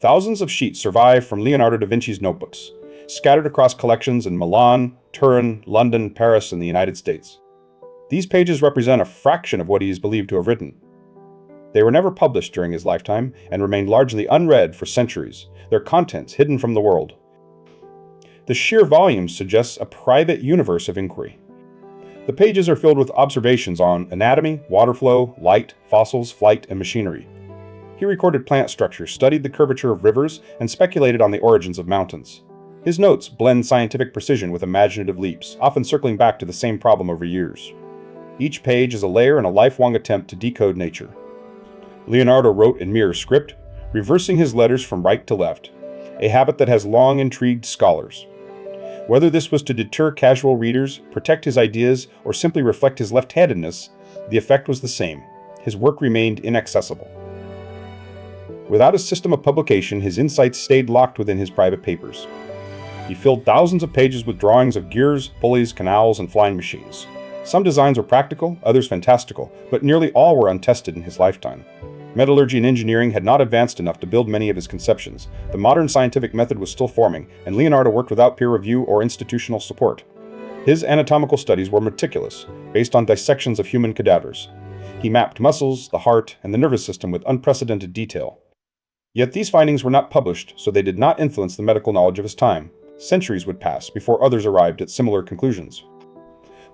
Thousands of sheets survive from Leonardo da Vinci's notebooks, scattered across collections in Milan, Turin, London, Paris, and the United States. These pages represent a fraction of what he is believed to have written. They were never published during his lifetime and remained largely unread for centuries, their contents hidden from the world. The sheer volume suggests a private universe of inquiry. The pages are filled with observations on anatomy, water flow, light, fossils, flight, and machinery. He recorded plant structure, studied the curvature of rivers, and speculated on the origins of mountains. His notes blend scientific precision with imaginative leaps, often circling back to the same problem over years. Each page is a layer in a lifelong attempt to decode nature. Leonardo wrote in mirror script, reversing his letters from right to left, a habit that has long intrigued scholars. Whether this was to deter casual readers, protect his ideas, or simply reflect his left-handedness, the effect was the same. His work remained inaccessible. Without a system of publication, his insights stayed locked within his private papers. He filled thousands of pages with drawings of gears, pulleys, canals, and flying machines. Some designs were practical, others fantastical, but nearly all were untested in his lifetime. Metallurgy and engineering had not advanced enough to build many of his conceptions. The modern scientific method was still forming, and Leonardo worked without peer review or institutional support. His anatomical studies were meticulous, based on dissections of human cadavers. He mapped muscles, the heart, and the nervous system with unprecedented detail. Yet these findings were not published, so they did not influence the medical knowledge of his time. Centuries would pass before others arrived at similar conclusions.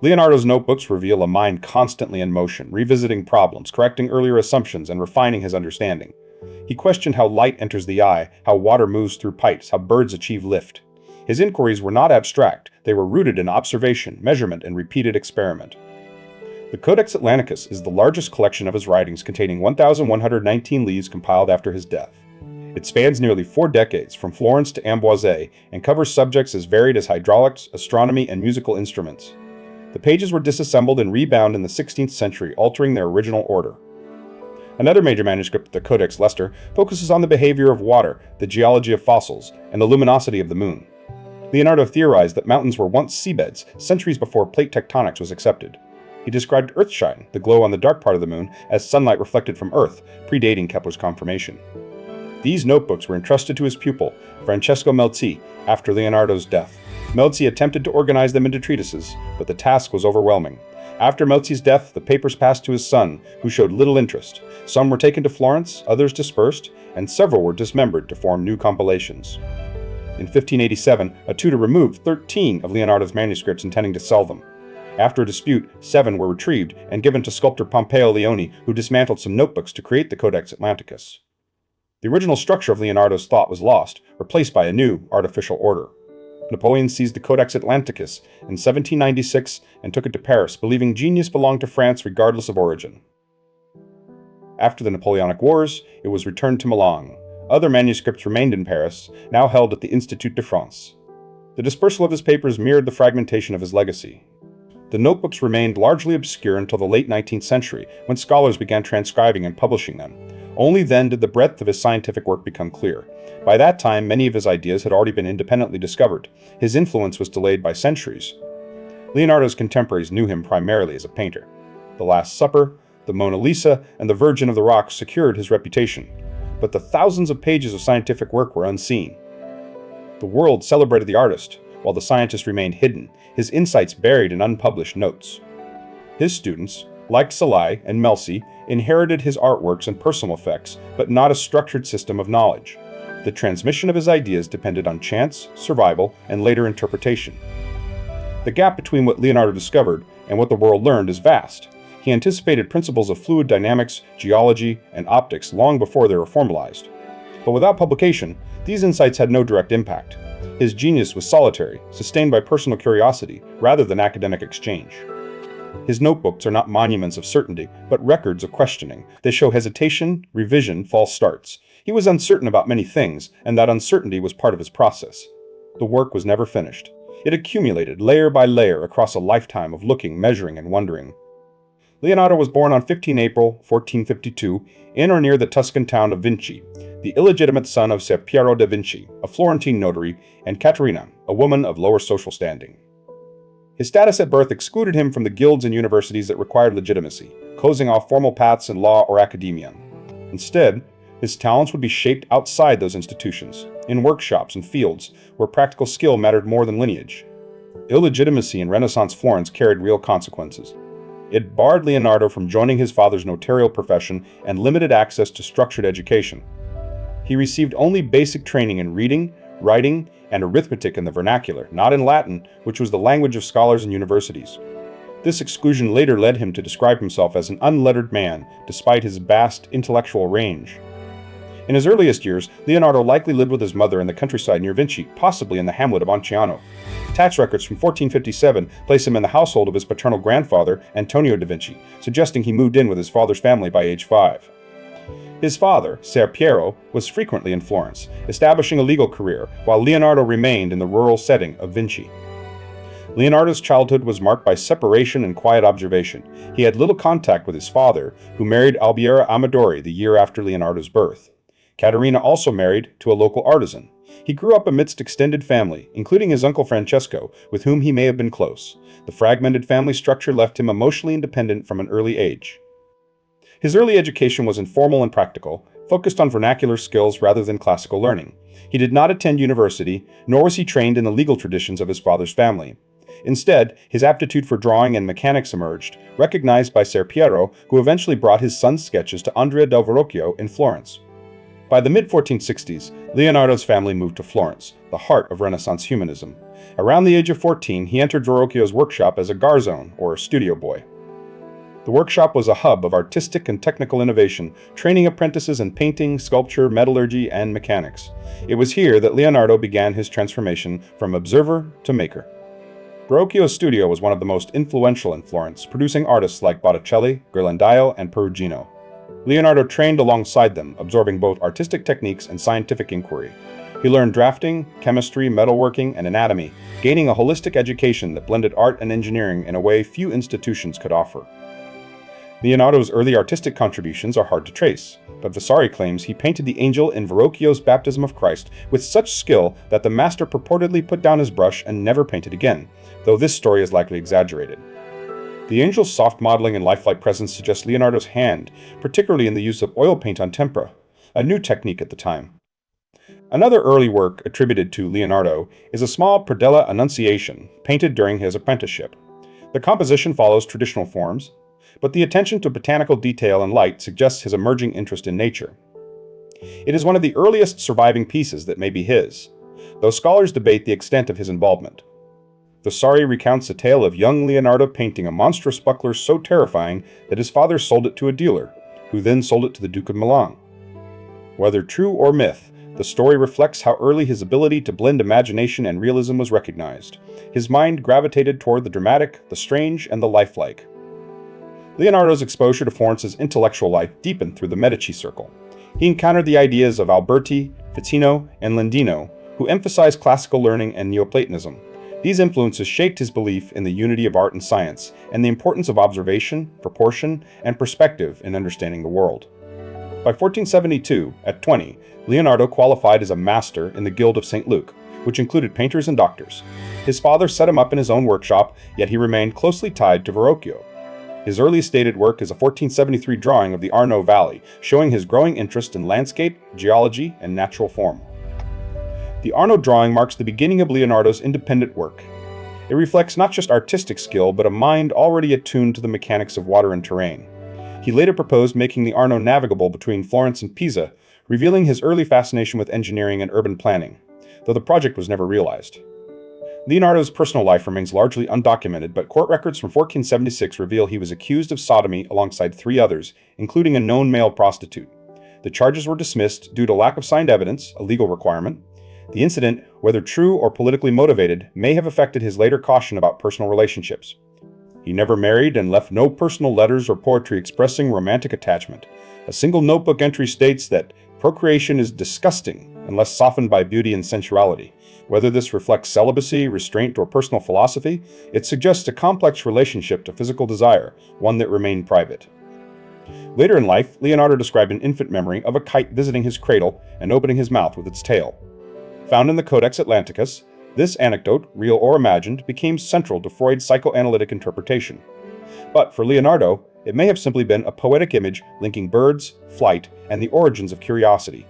Leonardo's notebooks reveal a mind constantly in motion, revisiting problems, correcting earlier assumptions, and refining his understanding. He questioned how light enters the eye, how water moves through pipes, how birds achieve lift. His inquiries were not abstract, they were rooted in observation, measurement, and repeated experiment. The Codex Atlanticus is the largest collection of his writings, containing 1,119 leaves compiled after his death. It spans nearly 4 decades, from Florence to Amboise, and covers subjects as varied as hydraulics, astronomy, and musical instruments. The pages were disassembled and rebound in the 16th century, altering their original order. Another major manuscript, the Codex Leicester, focuses on the behavior of water, the geology of fossils, and the luminosity of the moon. Leonardo theorized that mountains were once seabeds, centuries before plate tectonics was accepted. He described earthshine, the glow on the dark part of the moon, as sunlight reflected from Earth, predating Kepler's confirmation. These notebooks were entrusted to his pupil, Francesco Melzi, after Leonardo's death. Melzi attempted to organize them into treatises, but the task was overwhelming. After Melzi's death, the papers passed to his son, who showed little interest. Some were taken to Florence, others dispersed, and several were dismembered to form new compilations. In 1587, a tutor removed 13 of Leonardo's manuscripts intending to sell them. After a dispute, 7 were retrieved and given to sculptor Pompeo Leoni, who dismantled some notebooks to create the Codex Atlanticus. The original structure of Leonardo's thought was lost, replaced by a new artificial order. Napoleon seized the Codex Atlanticus in 1796 and took it to Paris, believing genius belonged to France regardless of origin. After the Napoleonic Wars, it was returned to Milan. Other manuscripts remained in Paris, now held at the Institut de France. The dispersal of his papers mirrored the fragmentation of his legacy. The notebooks remained largely obscure until the late 19th century, when scholars began transcribing and publishing them. Only then did the breadth of his scientific work become clear. By that time, many of his ideas had already been independently discovered. His influence was delayed by centuries. Leonardo's contemporaries knew him primarily as a painter. The Last Supper, the Mona Lisa, and the Virgin of the Rocks secured his reputation. But the thousands of pages of scientific work were unseen. The world celebrated the artist, while the scientist remained hidden, his insights buried in unpublished notes. His students, like Salai and Melzi, inherited his artworks and personal effects, but not a structured system of knowledge. The transmission of his ideas depended on chance, survival, and later interpretation. The gap between what Leonardo discovered and what the world learned is vast. He anticipated principles of fluid dynamics, geology, and optics long before they were formalized. But without publication, these insights had no direct impact. His genius was solitary, sustained by personal curiosity rather than academic exchange. His notebooks are not monuments of certainty, but records of questioning. They show hesitation, revision, false starts. He was uncertain about many things, and that uncertainty was part of his process. The work was never finished. It accumulated layer by layer across a lifetime of looking, measuring, and wondering. Leonardo was born on 15 April 1452 in or near the Tuscan town of Vinci, the illegitimate son of Ser Piero da Vinci, a Florentine notary, and Caterina, a woman of lower social standing. His status at birth excluded him from the guilds and universities that required legitimacy, closing off formal paths in law or academia. Instead, His talents would be shaped outside those institutions, in workshops and fields where practical skill mattered more than lineage. Illegitimacy in Renaissance Florence carried real consequences. It barred Leonardo from joining his father's notarial profession and limited access to structured education. He received only basic training in reading, writing, and arithmetic in the vernacular, not in Latin, which was the language of scholars and universities. This exclusion later led him to describe himself as an unlettered man, despite his vast intellectual range. In his earliest years, Leonardo likely lived with his mother in the countryside near Vinci, possibly in the hamlet of Anciano. Tax records from 1457 place him in the household of his paternal grandfather, Antonio da Vinci, suggesting he moved in with his father's family by age 5. His father, Ser Piero, was frequently in Florence, establishing a legal career, while Leonardo remained in the rural setting of Vinci. Leonardo's childhood was marked by separation and quiet observation. He had little contact with his father, who married Albiera Amadori the year after Leonardo's birth. Caterina also married to a local artisan. He grew up amidst extended family, including his uncle Francesco, with whom he may have been close. The fragmented family structure left him emotionally independent from an early age. His early education was informal and practical, focused on vernacular skills rather than classical learning. He did not attend university, nor was he trained in the legal traditions of his father's family. Instead, his aptitude for drawing and mechanics emerged, recognized by Ser Piero, who eventually brought his son's sketches to Andrea del Verrocchio in Florence. By the mid-1460s, Leonardo's family moved to Florence, the heart of Renaissance humanism. Around the age of 14, he entered Verrocchio's workshop as a garzone, or a studio boy. The workshop was a hub of artistic and technical innovation, training apprentices in painting, sculpture, metallurgy, and mechanics. It was here that Leonardo began his transformation from observer to maker. Verrocchio's studio was one of the most influential in Florence, producing artists like Botticelli, Ghirlandaio, and Perugino. Leonardo trained alongside them, absorbing both artistic techniques and scientific inquiry. He learned drafting, chemistry, metalworking, and anatomy, gaining a holistic education that blended art and engineering in a way few institutions could offer. Leonardo's early artistic contributions are hard to trace, but Vasari claims he painted the angel in Verrocchio's Baptism of Christ with such skill that the master purportedly put down his brush and never painted again, though this story is likely exaggerated. The angel's soft modeling and lifelike presence suggests Leonardo's hand, particularly in the use of oil paint on tempera, a new technique at the time. Another early work attributed to Leonardo is a small predella Annunciation, painted during his apprenticeship. The composition follows traditional forms, but the attention to botanical detail and light suggests his emerging interest in nature. It is one of the earliest surviving pieces that may be his, though scholars debate the extent of his involvement. Vasari recounts a tale of young Leonardo painting a monstrous buckler so terrifying that his father sold it to a dealer, who then sold it to the Duke of Milan. Whether true or myth, the story reflects how early his ability to blend imagination and realism was recognized. His mind gravitated toward the dramatic, the strange, and the lifelike. Leonardo's exposure to Florence's intellectual life deepened through the Medici circle. He encountered the ideas of Alberti, Ficino, and Landino, who emphasized classical learning and Neoplatonism. These influences shaped his belief in the unity of art and science, and the importance of observation, proportion, and perspective in understanding the world. By 1472, at 20, Leonardo qualified as a master in the Guild of St. Luke, which included painters and doctors. His father set him up in his own workshop, yet he remained closely tied to Verrocchio. His earliest dated work is a 1473 drawing of the Arno Valley, showing his growing interest in landscape, geology, and natural form. The Arno drawing marks the beginning of Leonardo's independent work. It reflects not just artistic skill, but a mind already attuned to the mechanics of water and terrain. He later proposed making the Arno navigable between Florence and Pisa, revealing his early fascination with engineering and urban planning, though the project was never realized. Leonardo's personal life remains largely undocumented, but court records from 1476 reveal he was accused of sodomy alongside 3 others, including a known male prostitute. The charges were dismissed due to lack of signed evidence, a legal requirement. The incident, whether true or politically motivated, may have affected his later caution about personal relationships. He never married and left no personal letters or poetry expressing romantic attachment. A single notebook entry states that procreation is disgusting unless softened by beauty and sensuality. Whether this reflects celibacy, restraint, or personal philosophy, it suggests a complex relationship to physical desire, one that remained private. Later in life, Leonardo described an infant memory of a kite visiting his cradle and opening his mouth with its tail. Found in the Codex Atlanticus, this anecdote, real or imagined, became central to Freud's psychoanalytic interpretation. But for Leonardo, it may have simply been a poetic image linking birds, flight, and the origins of curiosity.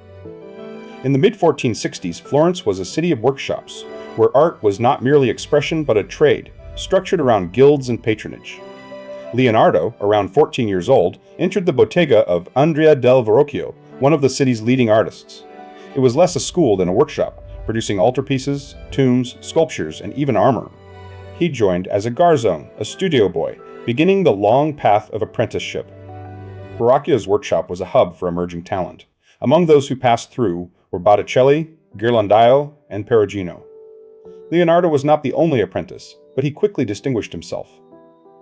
In the mid-1460s, Florence was a city of workshops, where art was not merely expression but a trade, structured around guilds and patronage. Leonardo, around 14 years old, entered the bottega of Andrea del Verrocchio, one of the city's leading artists. It was less a school than a workshop, producing altarpieces, tombs, sculptures, and even armor. He joined as a garzone, a studio boy, beginning the long path of apprenticeship. Verrocchio's workshop was a hub for emerging talent. Among those who passed through were Botticelli, Ghirlandaio, and Perugino. Leonardo was not the only apprentice, but he quickly distinguished himself.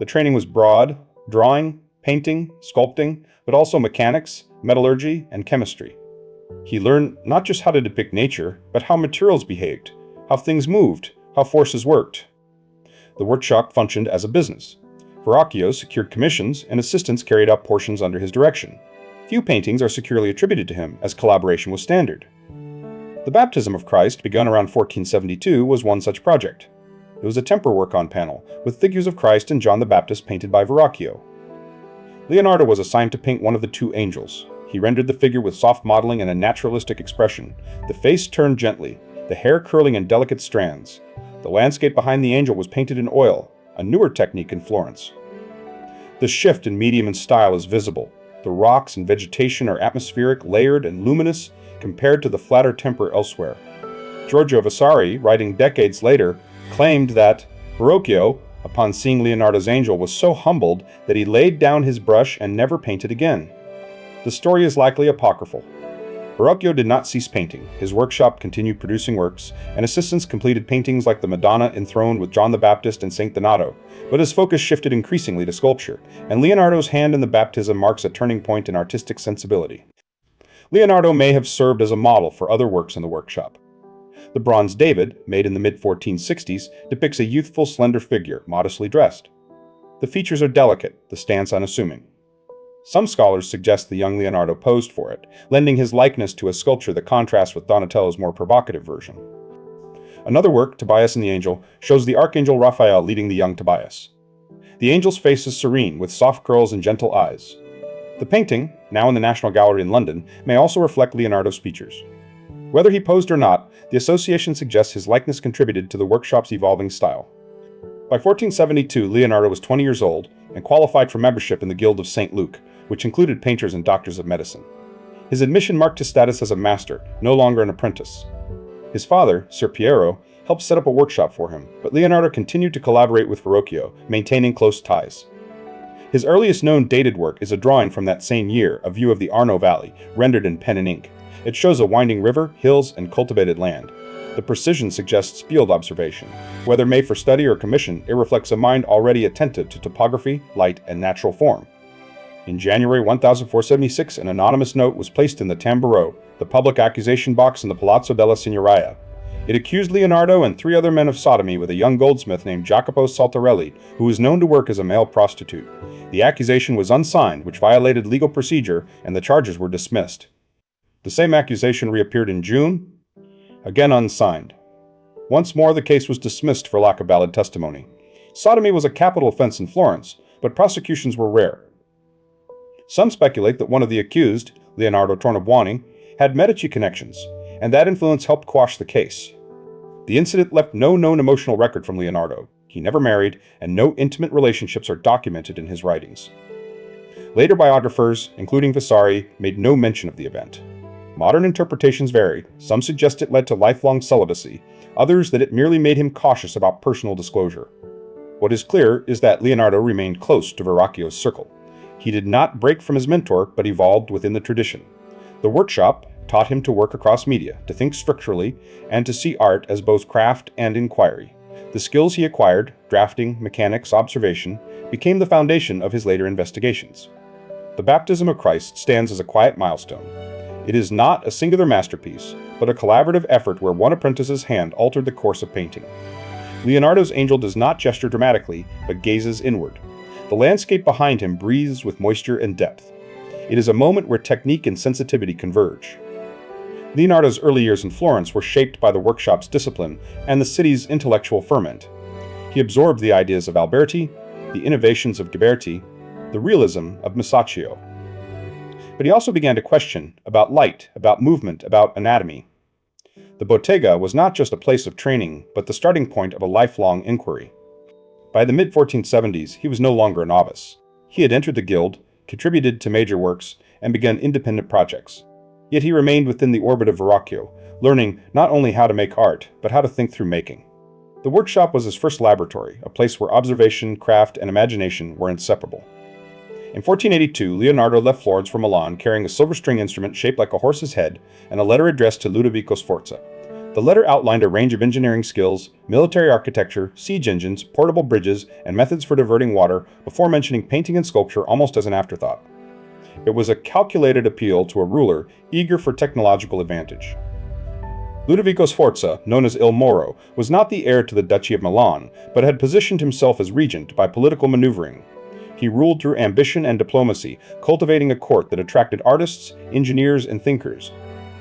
The training was broad: drawing, painting, sculpting, but also mechanics, metallurgy, and chemistry. He learned not just how to depict nature, but how materials behaved, how things moved, how forces worked. The workshop functioned as a business. Verrocchio secured commissions, and assistants carried out portions under his direction. Few paintings are securely attributed to him, as collaboration was standard. The Baptism of Christ, begun around 1472, was one such project. It was a temper work on panel, with figures of Christ and John the Baptist painted by Verrocchio. Leonardo was assigned to paint one of the two angels. He rendered the figure with soft modeling and a naturalistic expression, the face turned gently, the hair curling in delicate strands. The landscape behind the angel was painted in oil, a newer technique in Florence. The shift in medium and style is visible. The rocks and vegetation are atmospheric, layered, and luminous compared to the flatter temper elsewhere. Giorgio Vasari, writing decades later, claimed that Verrocchio, upon seeing Leonardo's angel, was so humbled that he laid down his brush and never painted again. The story is likely apocryphal. Verrocchio did not cease painting. His workshop continued producing works, and assistants completed paintings like the Madonna enthroned with John the Baptist and Saint Donato, but his focus shifted increasingly to sculpture, and Leonardo's hand in the baptism marks a turning point in artistic sensibility. Leonardo may have served as a model for other works in the workshop. The bronze David, made in the mid-1460s, depicts a youthful, slender figure, modestly dressed. The features are delicate, the stance unassuming. Some scholars suggest the young Leonardo posed for it, lending his likeness to a sculpture that contrasts with Donatello's more provocative version. Another work, Tobias and the Angel, shows the Archangel Raphael leading the young Tobias. The angel's face is serene, with soft curls and gentle eyes. The painting, now in the National Gallery in London, may also reflect Leonardo's features. Whether he posed or not, the association suggests his likeness contributed to the workshop's evolving style. By 1472, Leonardo was 20 years old and qualified for membership in the Guild of St. Luke, which included painters and doctors of medicine. His admission marked his status as a master, no longer an apprentice. His father, Ser Piero, helped set up a workshop for him, but Leonardo continued to collaborate with Verrocchio, maintaining close ties. His earliest known dated work is a drawing from that same year, a view of the Arno Valley, rendered in pen and ink. It shows a winding river, hills, and cultivated land. The precision suggests field observation. Whether made for study or commission, it reflects a mind already attentive to topography, light, and natural form. In January 1476, an anonymous note was placed in the tamburo, the public accusation box in the Palazzo della Signoria. It accused Leonardo and 3 other men of sodomy with a young goldsmith named Jacopo Saltarelli, who was known to work as a male prostitute. The accusation was unsigned, which violated legal procedure, and the charges were dismissed. The same accusation reappeared in June, again unsigned. Once more, the case was dismissed for lack of valid testimony. Sodomy was a capital offense in Florence, but prosecutions were rare. Some speculate that one of the accused, Leonardo Tornabuoni, had Medici connections, and that influence helped quash the case. The incident left no known emotional record from Leonardo. He never married, and no intimate relationships are documented in his writings. Later biographers, including Vasari, made no mention of the event. Modern interpretations vary. Some suggest it led to lifelong celibacy, others that it merely made him cautious about personal disclosure. What is clear is that Leonardo remained close to Verrocchio's circle. He did not break from his mentor, but evolved within the tradition. The workshop taught him to work across media, to think structurally, and to see art as both craft and inquiry. The skills he acquired, drafting, mechanics, observation, became the foundation of his later investigations. The Baptism of Christ stands as a quiet milestone. It is not a singular masterpiece, but a collaborative effort where one apprentice's hand altered the course of painting. Leonardo's angel does not gesture dramatically, but gazes inward. The landscape behind him breathes with moisture and depth. It is a moment where technique and sensitivity converge. Leonardo's early years in Florence were shaped by the workshop's discipline and the city's intellectual ferment. He absorbed the ideas of Alberti, the innovations of Ghiberti, the the realism of Masaccio. But he also began to question about light, about movement, about anatomy. The bottega was not just a place of training, but the starting point of a lifelong inquiry. By the mid-1470s, he was no longer a novice. He had entered the guild, contributed to major works, and begun independent projects. Yet he remained within the orbit of Verrocchio, learning not only how to make art, but how to think through making. The workshop was his first laboratory, a place where observation, craft, and imagination were inseparable. In 1482, Leonardo left Florence for Milan carrying a silver string instrument shaped like a horse's head and a letter addressed to Ludovico Sforza. The letter outlined a range of engineering skills, military architecture, siege engines, portable bridges, and methods for diverting water, before mentioning painting and sculpture almost as an afterthought. It was a calculated appeal to a ruler eager for technological advantage. Ludovico Sforza, known as Il Moro, was not the heir to the Duchy of Milan, but had positioned himself as regent by political maneuvering. He ruled through ambition and diplomacy, cultivating a court that attracted artists, engineers, and thinkers.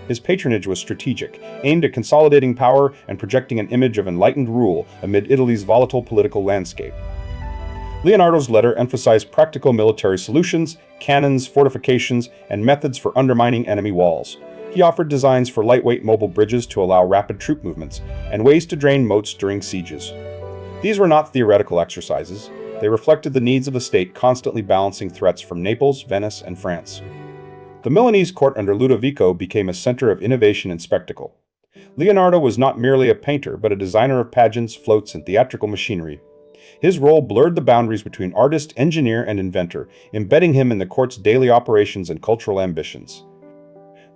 His patronage was strategic, aimed at consolidating power and projecting an image of enlightened rule amid Italy's volatile political landscape. Leonardo's letter emphasized practical military solutions, cannons, fortifications, and methods for undermining enemy walls. He offered designs for lightweight mobile bridges to allow rapid troop movements, and ways to drain moats during sieges. These were not theoretical exercises. They reflected the needs of the state constantly balancing threats from Naples, Venice, and France. The Milanese court under Ludovico became a center of innovation and spectacle. Leonardo was not merely a painter, but a designer of pageants, floats, and theatrical machinery. His role blurred the boundaries between artist, engineer, and inventor, embedding him in the court's daily operations and cultural ambitions.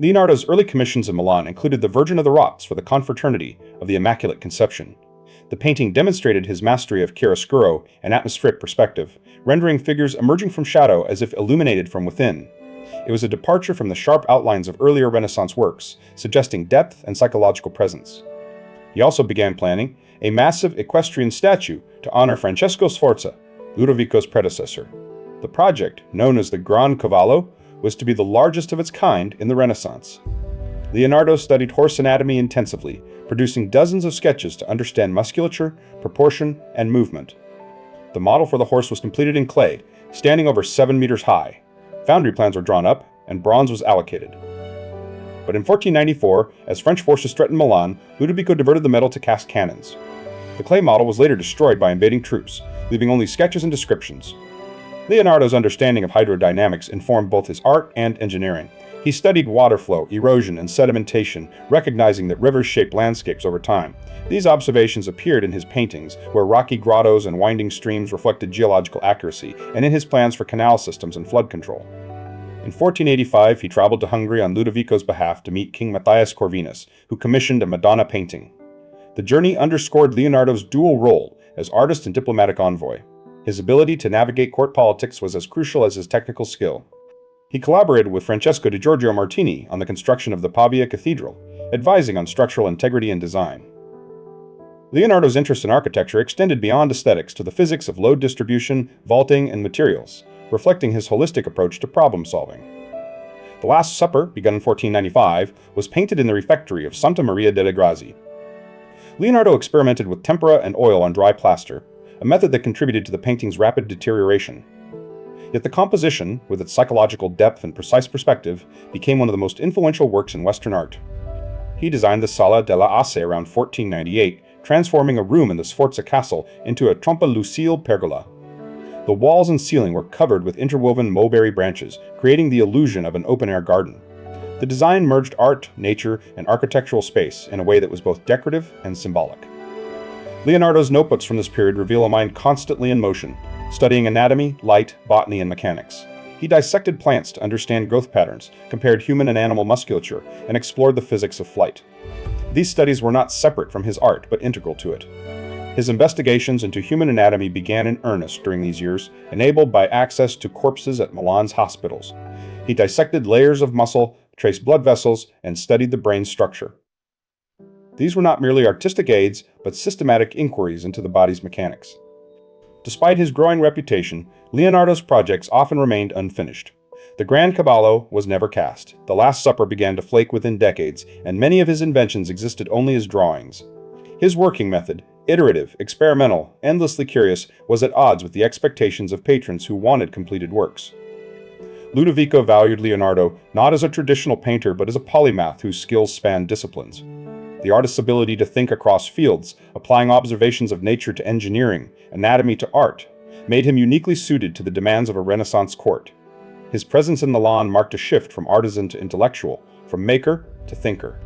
Leonardo's early commissions in Milan included the Virgin of the Rocks for the Confraternity of the Immaculate Conception. The painting demonstrated his mastery of chiaroscuro and atmospheric perspective, rendering figures emerging from shadow as if illuminated from within. It was a departure from the sharp outlines of earlier Renaissance works, suggesting depth and psychological presence. He also began planning a massive equestrian statue to honor Francesco Sforza, Ludovico's predecessor. The project, known as the Gran Cavallo, was to be the largest of its kind in the Renaissance. Leonardo studied horse anatomy intensively, producing dozens of sketches to understand musculature, proportion, and movement. The model for the horse was completed in clay, standing over 7 meters high. Foundry plans were drawn up, and bronze was allocated. But in 1494, as French forces threatened Milan, Ludovico diverted the metal to cast cannons. The clay model was later destroyed by invading troops, leaving only sketches and descriptions. Leonardo's understanding of hydrodynamics informed both his art and engineering. He studied water flow, erosion, and sedimentation, recognizing that rivers shape landscapes over time. These observations appeared in his paintings, where rocky grottos and winding streams reflected geological accuracy, and in his plans for canal systems and flood control. In 1485, he traveled to Hungary on Ludovico's behalf to meet King Matthias Corvinus, who commissioned a Madonna painting. The journey underscored Leonardo's dual role as artist and diplomatic envoy. His ability to navigate court politics was as crucial as his technical skill. He collaborated with Francesco di Giorgio Martini on the construction of the Pavia Cathedral, advising on structural integrity and design. Leonardo's interest in architecture extended beyond aesthetics to the physics of load distribution, vaulting, and materials, reflecting his holistic approach to problem solving. The Last Supper, begun in 1495, was painted in the refectory of Santa Maria delle Grazie. Leonardo experimented with tempera and oil on dry plaster, a method that contributed to the painting's rapid deterioration. Yet the composition, with its psychological depth and precise perspective, became one of the most influential works in Western art. He designed the Sala della Asse around 1498, transforming a room in the Sforza castle into a Trompa Lucile pergola. The walls and ceiling were covered with interwoven mulberry branches, creating the illusion of an open-air garden. The design merged art, nature, and architectural space in a way that was both decorative and symbolic. Leonardo's notebooks from this period reveal a mind constantly in motion, studying anatomy, light, botany, and mechanics. He dissected plants to understand growth patterns, compared human and animal musculature, and explored the physics of flight. These studies were not separate from his art, but integral to it. His investigations into human anatomy began in earnest during these years, enabled by access to corpses at Milan's hospitals. He dissected layers of muscle, traced blood vessels, and studied the brain's structure. These were not merely artistic aids, but systematic inquiries into the body's mechanics. Despite his growing reputation, Leonardo's projects often remained unfinished. The Gran Cavallo was never cast, the Last Supper began to flake within decades, and many of his inventions existed only as drawings. His working method, iterative, experimental, endlessly curious, was at odds with the expectations of patrons who wanted completed works. Ludovico valued Leonardo not as a traditional painter but as a polymath whose skills spanned disciplines. The artist's ability to think across fields, applying observations of nature to engineering, anatomy to art, made him uniquely suited to the demands of a Renaissance court. His presence in Milan marked a shift from artisan to intellectual, from maker to thinker.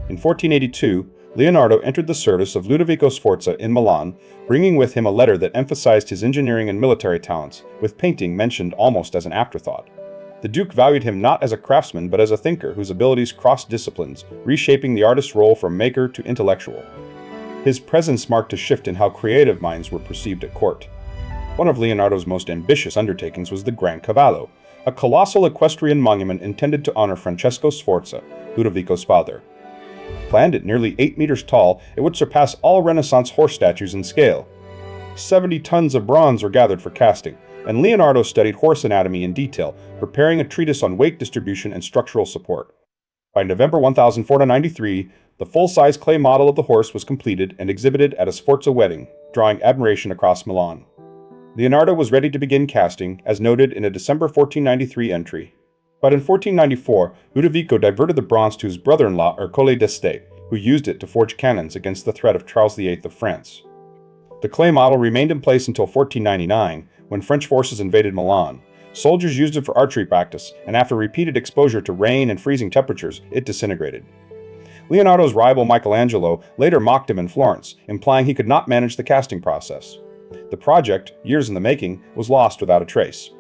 In 1482, Leonardo entered the service of Ludovico Sforza in Milan, bringing with him a letter that emphasized his engineering and military talents, with painting mentioned almost as an afterthought. The Duke valued him not as a craftsman but as a thinker whose abilities crossed disciplines, reshaping the artist's role from maker to intellectual. His presence marked a shift in how creative minds were perceived at court. One of Leonardo's most ambitious undertakings was the Gran Cavallo, a colossal equestrian monument intended to honor Francesco Sforza, Ludovico's father. Planned at nearly 8 meters tall, it would surpass all Renaissance horse statues in scale. 70 tons of bronze were gathered for casting, and Leonardo studied horse anatomy in detail, preparing a treatise on weight distribution and structural support. By November 1493, the full-size clay model of the horse was completed and exhibited at a Sforza wedding, drawing admiration across Milan. Leonardo was ready to begin casting, as noted in a December 1493 entry. But in 1494, Ludovico diverted the bronze to his brother-in-law Ercole d'Este, who used it to forge cannons against the threat of Charles VIII of France. The clay model remained in place until 1499, when French forces invaded Milan. Soldiers used it for archery practice, and after repeated exposure to rain and freezing temperatures, it disintegrated. Leonardo's rival Michelangelo later mocked him in Florence, implying he could not manage the casting process. The project, years in the making, was lost without a trace.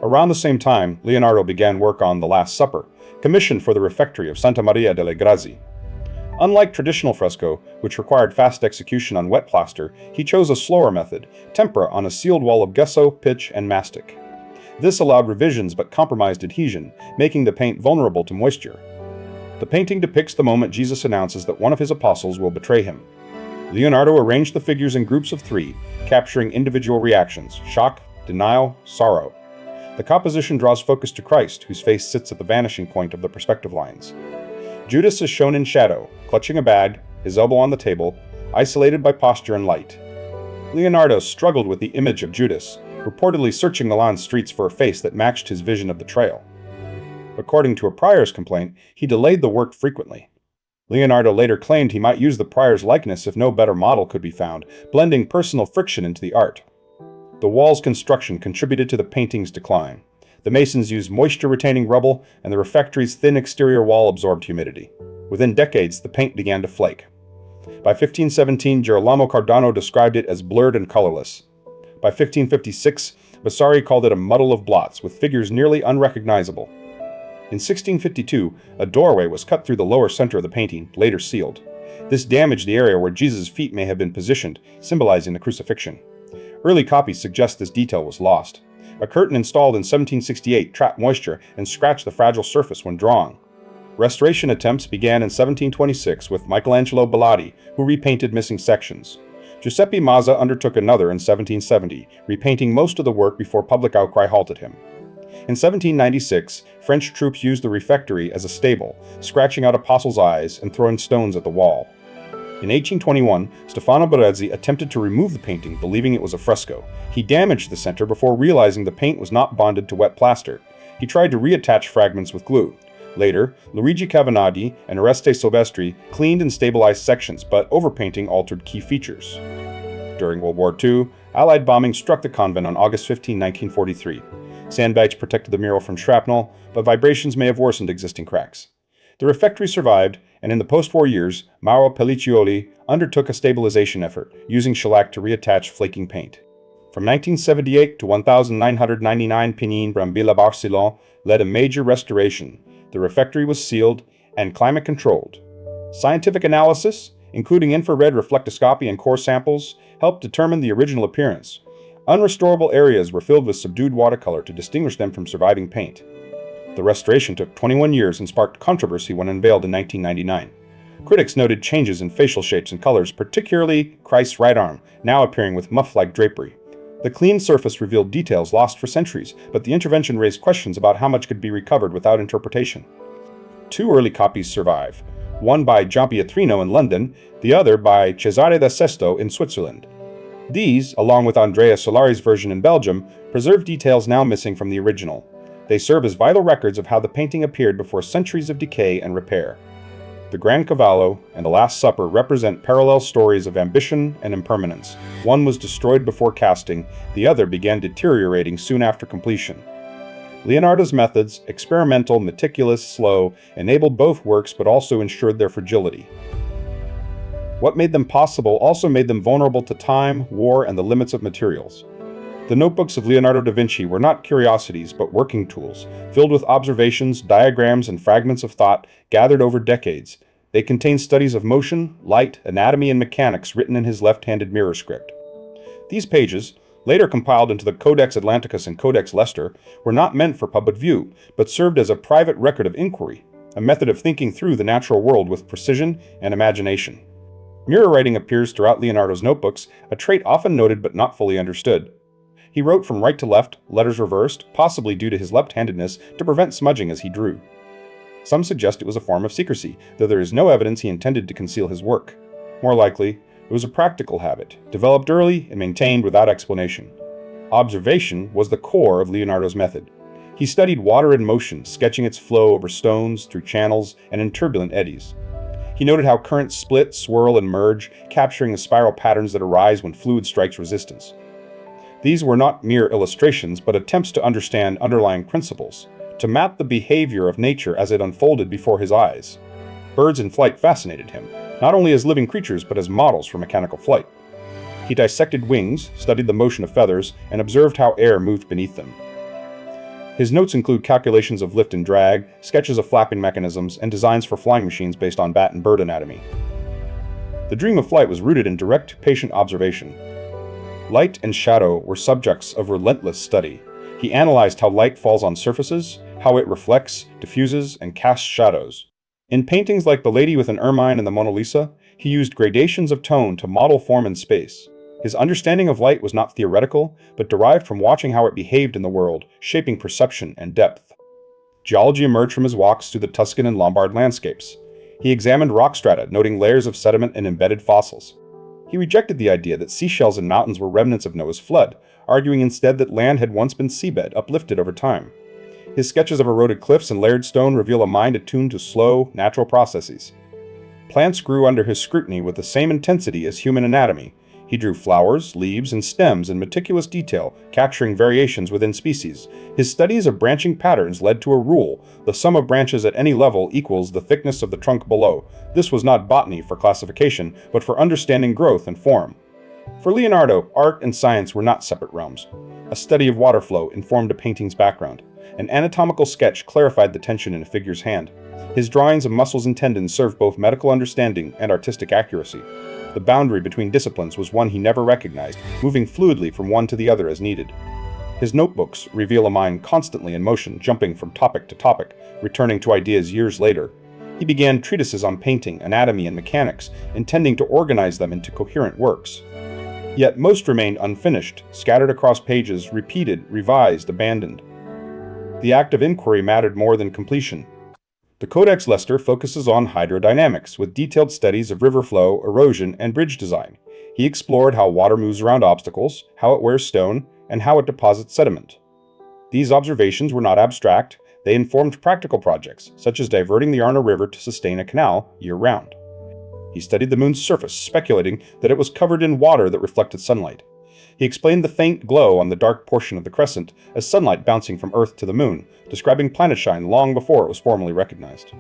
Around the same time, Leonardo began work on The Last Supper, commissioned for the refectory of Santa Maria delle Grazie. Unlike traditional fresco, which required fast execution on wet plaster, he chose a slower method, tempera on a sealed wall of gesso, pitch, and mastic. This allowed revisions but compromised adhesion, making the paint vulnerable to moisture. The painting depicts the moment Jesus announces that one of his apostles will betray him. Leonardo arranged the figures in groups of 3, capturing individual reactions: shock, denial, sorrow. The composition draws focus to Christ, whose face sits at the vanishing point of the perspective lines. Judas is shown in shadow, clutching a bag, his elbow on the table, isolated by posture and light. Leonardo struggled with the image of Judas, reportedly searching Milan's streets for a face that matched his vision of betrayal. According to a prior's complaint, he delayed the work frequently. Leonardo later claimed he might use the prior's likeness if no better model could be found, blending personal friction into the art. The wall's construction contributed to the painting's decline. The masons used moisture-retaining rubble, and the refectory's thin exterior wall absorbed humidity. Within decades, the paint began to flake. By 1517, Girolamo Cardano described it as blurred and colorless. By 1556, Vasari called it a muddle of blots, with figures nearly unrecognizable. In 1652, a doorway was cut through the lower center of the painting, later sealed. This damaged the area where Jesus' feet may have been positioned, symbolizing the crucifixion. Early copies suggest this detail was lost. A curtain installed in 1768 trapped moisture and scratched the fragile surface when drawing. Restoration attempts began in 1726 with Michelangelo Bellotti, who repainted missing sections. Giuseppe Mazza undertook another in 1770, repainting most of the work before public outcry halted him. In 1796, French troops used the refectory as a stable, scratching out apostles' eyes and throwing stones at the wall. In 1821, Stefano Barezzi attempted to remove the painting, believing it was a fresco. He damaged the center before realizing the paint was not bonded to wet plaster. He tried to reattach fragments with glue. Later, Luigi Cavanaghi and Oreste Silvestri cleaned and stabilized sections, but overpainting altered key features. During World War II, Allied bombing struck the convent on August 15, 1943. Sandbags protected the mural from shrapnel, but vibrations may have worsened existing cracks. The refectory survived, and in the post-war years, Mauro Pelliccioli undertook a stabilization effort, using shellac to reattach flaking paint. From 1978 to 1999, Pinin Brambilla Barcellon led a major restoration. The refectory was sealed and climate-controlled. Scientific analysis, including infrared reflectoscopy and core samples, helped determine the original appearance. Unrestorable areas were filled with subdued watercolor to distinguish them from surviving paint. The restoration took 21 years and sparked controversy when unveiled in 1999. Critics noted changes in facial shapes and colors, particularly Christ's right arm, now appearing with muff-like drapery. The clean surface revealed details lost for centuries, but the intervention raised questions about how much could be recovered without interpretation. 2 early copies survive. one by Giampietrino in London, the other by Cesare da Sesto in Switzerland. These, along with Andrea Solari's version in Belgium, preserve details now missing from the original. They serve as vital records of how the painting appeared before centuries of decay and repair. The Grand Cavallo and The Last Supper represent parallel stories of ambition and impermanence. One was destroyed before casting, the other began deteriorating soon after completion. Leonardo's methods, experimental, meticulous, slow, enabled both works but also ensured their fragility. What made them possible also made them vulnerable to time, war, and the limits of materials. The notebooks of Leonardo da Vinci were not curiosities but working tools, filled with observations, diagrams, and fragments of thought gathered over decades. They contain studies of motion, light, anatomy, and mechanics written in his left-handed mirror script. These pages, later compiled into the Codex Atlanticus and Codex Leicester, were not meant for public view, but served as a private record of inquiry, a method of thinking through the natural world with precision and imagination. Mirror writing appears throughout Leonardo's notebooks, a trait often noted but not fully understood. He wrote from right to left, letters reversed, possibly due to his left-handedness, to prevent smudging as he drew. Some suggest it was a form of secrecy, though there is no evidence he intended to conceal his work. More likely, it was a practical habit, developed early and maintained without explanation. Observation was the core of Leonardo's method. He studied water in motion, sketching its flow over stones, through channels, and in turbulent eddies. He noted how currents split, swirl, and merge, capturing the spiral patterns that arise when fluid strikes resistance. These were not mere illustrations, but attempts to understand underlying principles, to map the behavior of nature as it unfolded before his eyes. Birds in flight fascinated him, not only as living creatures but as models for mechanical flight. He dissected wings, studied the motion of feathers, and observed how air moved beneath them. His notes include calculations of lift and drag, sketches of flapping mechanisms, and designs for flying machines based on bat and bird anatomy. The dream of flight was rooted in direct, patient observation. Light and shadow were subjects of relentless study. He analyzed how light falls on surfaces, how it reflects, diffuses, and casts shadows. In paintings like The Lady with an Ermine and the Mona Lisa, he used gradations of tone to model form and space. His understanding of light was not theoretical, but derived from watching how it behaved in the world, shaping perception and depth. Geology emerged from his walks through the Tuscan and Lombard landscapes. He examined rock strata, noting layers of sediment and embedded fossils. He rejected the idea that seashells and mountains were remnants of Noah's flood, arguing instead that land had once been seabed, uplifted over time. His sketches of eroded cliffs and layered stone reveal a mind attuned to slow, natural processes. Plants grew under his scrutiny with the same intensity as human anatomy. He drew flowers, leaves, and stems in meticulous detail, capturing variations within species. His studies of branching patterns led to a rule: the sum of branches at any level equals the thickness of the trunk below. This was not botany for classification, but for understanding growth and form. For Leonardo, art and science were not separate realms. A study of water flow informed a painting's background. An anatomical sketch clarified the tension in a figure's hand. His drawings of muscles and tendons served both medical understanding and artistic accuracy. The boundary between disciplines was one he never recognized, moving fluidly from one to the other as needed. His notebooks reveal a mind constantly in motion, jumping from topic to topic, returning to ideas years later. He began treatises on painting, anatomy, and mechanics, intending to organize them into coherent works. Yet most remained unfinished, scattered across pages, repeated, revised, abandoned. The act of inquiry mattered more than completion. The Codex Leicester focuses on hydrodynamics, with detailed studies of river flow, erosion, and bridge design. He explored how water moves around obstacles, how it wears stone, and how it deposits sediment. These observations were not abstract, they informed practical projects, such as diverting the Arno River to sustain a canal year-round. He studied the moon's surface, speculating that it was covered in water that reflected sunlight. He explained the faint glow on the dark portion of the crescent as sunlight bouncing from Earth to the moon, describing planetshine long before it was formally recognized.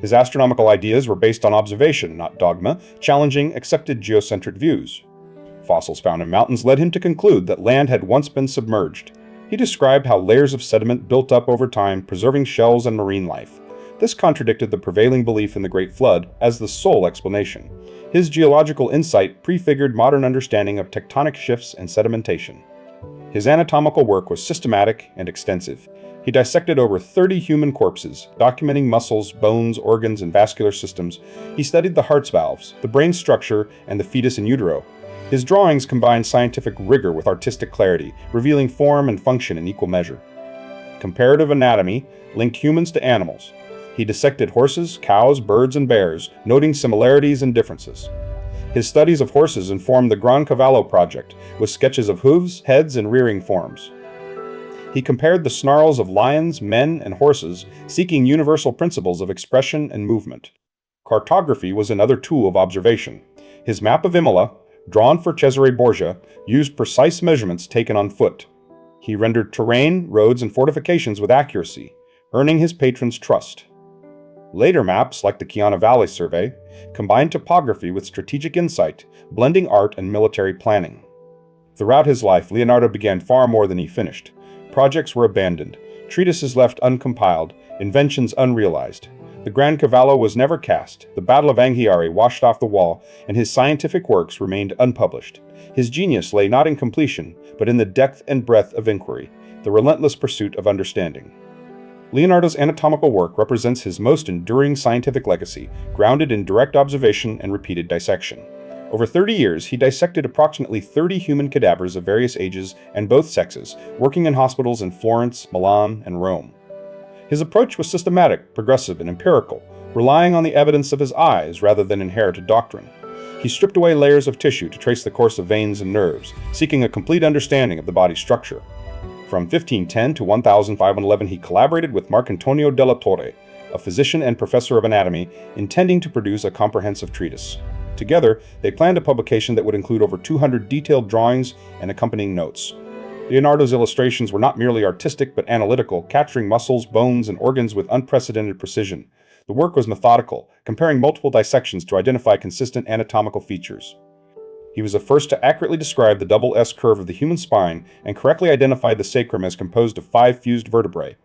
His astronomical ideas were based on observation, not dogma, challenging accepted geocentric views. Fossils found in mountains led him to conclude that land had once been submerged. He described how layers of sediment built up over time, preserving shells and marine life. This contradicted the prevailing belief in the Great Flood as the sole explanation. His geological insight prefigured modern understanding of tectonic shifts and sedimentation. His anatomical work was systematic and extensive. He dissected over 30 human corpses, documenting muscles, bones, organs, and vascular systems. He studied the heart's valves, the brain's structure, and the fetus in utero. His drawings combined scientific rigor with artistic clarity, revealing form and function in equal measure. Comparative anatomy linked humans to animals. He dissected horses, cows, birds, and bears, noting similarities and differences. His studies of horses informed the Gran Cavallo project, with sketches of hooves, heads, and rearing forms. He compared the snarls of lions, men, and horses, seeking universal principles of expression and movement. Cartography was another tool of observation. His map of Imola, drawn for Cesare Borgia, used precise measurements taken on foot. He rendered terrain, roads, and fortifications with accuracy, earning his patrons' trust. Later maps, like the Chiana Valley Survey, combined topography with strategic insight, blending art and military planning. Throughout his life, Leonardo began far more than he finished. Projects were abandoned, treatises left uncompiled, inventions unrealized. The Gran Cavallo was never cast, the Battle of Anghiari washed off the wall, and his scientific works remained unpublished. His genius lay not in completion, but in the depth and breadth of inquiry, the relentless pursuit of understanding. Leonardo's anatomical work represents his most enduring scientific legacy, grounded in direct observation and repeated dissection. Over 30 years, he dissected approximately 30 human cadavers of various ages and both sexes, working in hospitals in Florence, Milan, and Rome. His approach was systematic, progressive, and empirical, relying on the evidence of his eyes rather than inherited doctrine. He stripped away layers of tissue to trace the course of veins and nerves, seeking a complete understanding of the body's structure. From 1510 to 1511, he collaborated with Marcantonio della Torre, a physician and professor of anatomy, intending to produce a comprehensive treatise. Together, they planned a publication that would include over 200 detailed drawings and accompanying notes. Leonardo's illustrations were not merely artistic but analytical, capturing muscles, bones, and organs with unprecedented precision. The work was methodical, comparing multiple dissections to identify consistent anatomical features. He was the first to accurately describe the double S curve of the human spine and correctly identify the sacrum as composed of 5 fused vertebrae.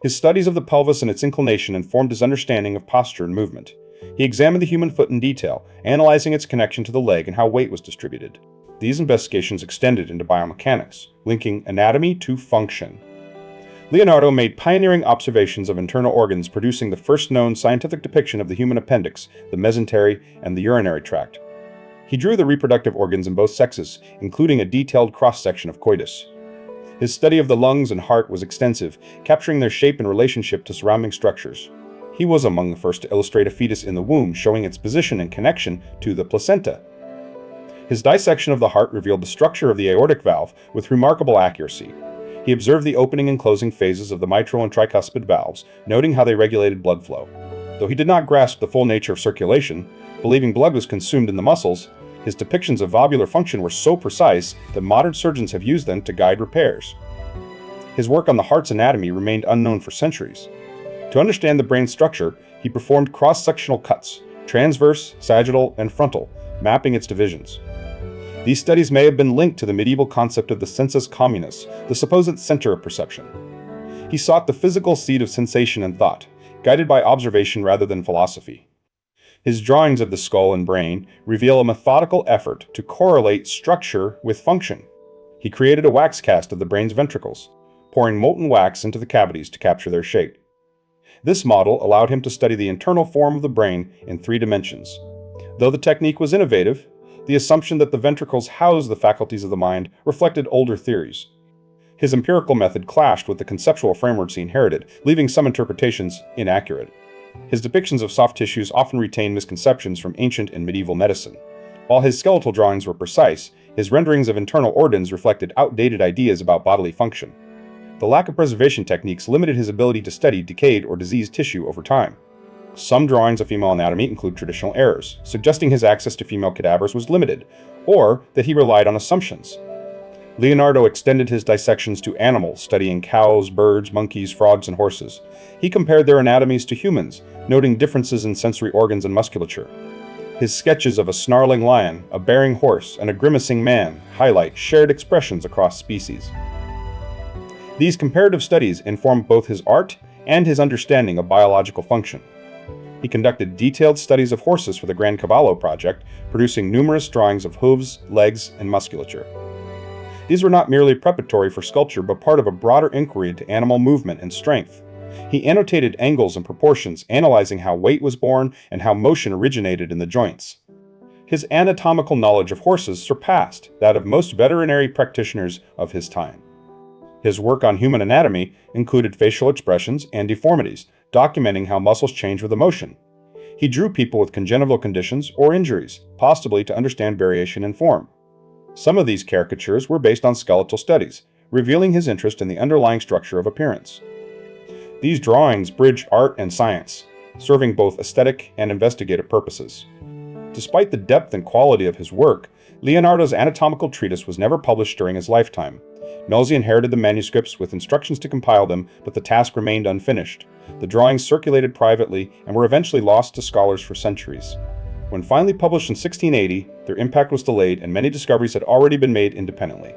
His studies of the pelvis and its inclination informed his understanding of posture and movement. He examined the human foot in detail, analyzing its connection to the leg and how weight was distributed. These investigations extended into biomechanics, linking anatomy to function. Leonardo made pioneering observations of internal organs, producing the first known scientific depiction of the human appendix, the mesentery, and the urinary tract. He drew the reproductive organs in both sexes, including a detailed cross-section of coitus. His study of the lungs and heart was extensive, capturing their shape in relationship to surrounding structures. He was among the first to illustrate a fetus in the womb, showing its position and connection to the placenta. His dissection of the heart revealed the structure of the aortic valve with remarkable accuracy. He observed the opening and closing phases of the mitral and tricuspid valves, noting how they regulated blood flow. Though he did not grasp the full nature of circulation, believing blood was consumed in the muscles, his depictions of valvular function were so precise that modern surgeons have used them to guide repairs. His work on the heart's anatomy remained unknown for centuries. To understand the brain's structure, he performed cross-sectional cuts, transverse, sagittal, and frontal, mapping its divisions. These studies may have been linked to the medieval concept of the sensus communis, the supposed center of perception. He sought the physical seat of sensation and thought, guided by observation rather than philosophy. His drawings of the skull and brain reveal a methodical effort to correlate structure with function. He created a wax cast of the brain's ventricles, pouring molten wax into the cavities to capture their shape. This model allowed him to study the internal form of the brain in 3 dimensions. Though the technique was innovative, the assumption that the ventricles housed the faculties of the mind reflected older theories. His empirical method clashed with the conceptual frameworks he inherited, leaving some interpretations inaccurate. His depictions of soft tissues often retain misconceptions from ancient and medieval medicine. While his skeletal drawings were precise, his renderings of internal organs reflected outdated ideas about bodily function. The lack of preservation techniques limited his ability to study decayed or diseased tissue over time. Some drawings of female anatomy include traditional errors, suggesting his access to female cadavers was limited, or that he relied on assumptions. Leonardo extended his dissections to animals, studying cows, birds, monkeys, frogs, and horses. He compared their anatomies to humans, noting differences in sensory organs and musculature. His sketches of a snarling lion, a bearing horse, and a grimacing man highlight shared expressions across species. These comparative studies informed both his art and his understanding of biological function. He conducted detailed studies of horses for the Gran Cavallo project, producing numerous drawings of hooves, legs, and musculature. These were not merely preparatory for sculpture, but part of a broader inquiry into animal movement and strength. He annotated angles and proportions, analyzing how weight was born and how motion originated in the joints. His anatomical knowledge of horses surpassed that of most veterinary practitioners of his time. His work on human anatomy included facial expressions and deformities, documenting how muscles change with emotion. He drew people with congenital conditions or injuries, possibly to understand variation in form. Some of these caricatures were based on skeletal studies, revealing his interest in the underlying structure of appearance. These drawings bridge art and science, serving both aesthetic and investigative purposes. Despite the depth and quality of his work, Leonardo's anatomical treatise was never published during his lifetime. Nolzi inherited the manuscripts with instructions to compile them, but the task remained unfinished. The drawings circulated privately and were eventually lost to scholars for centuries. When finally published in 1680, their impact was delayed and many discoveries had already been made independently.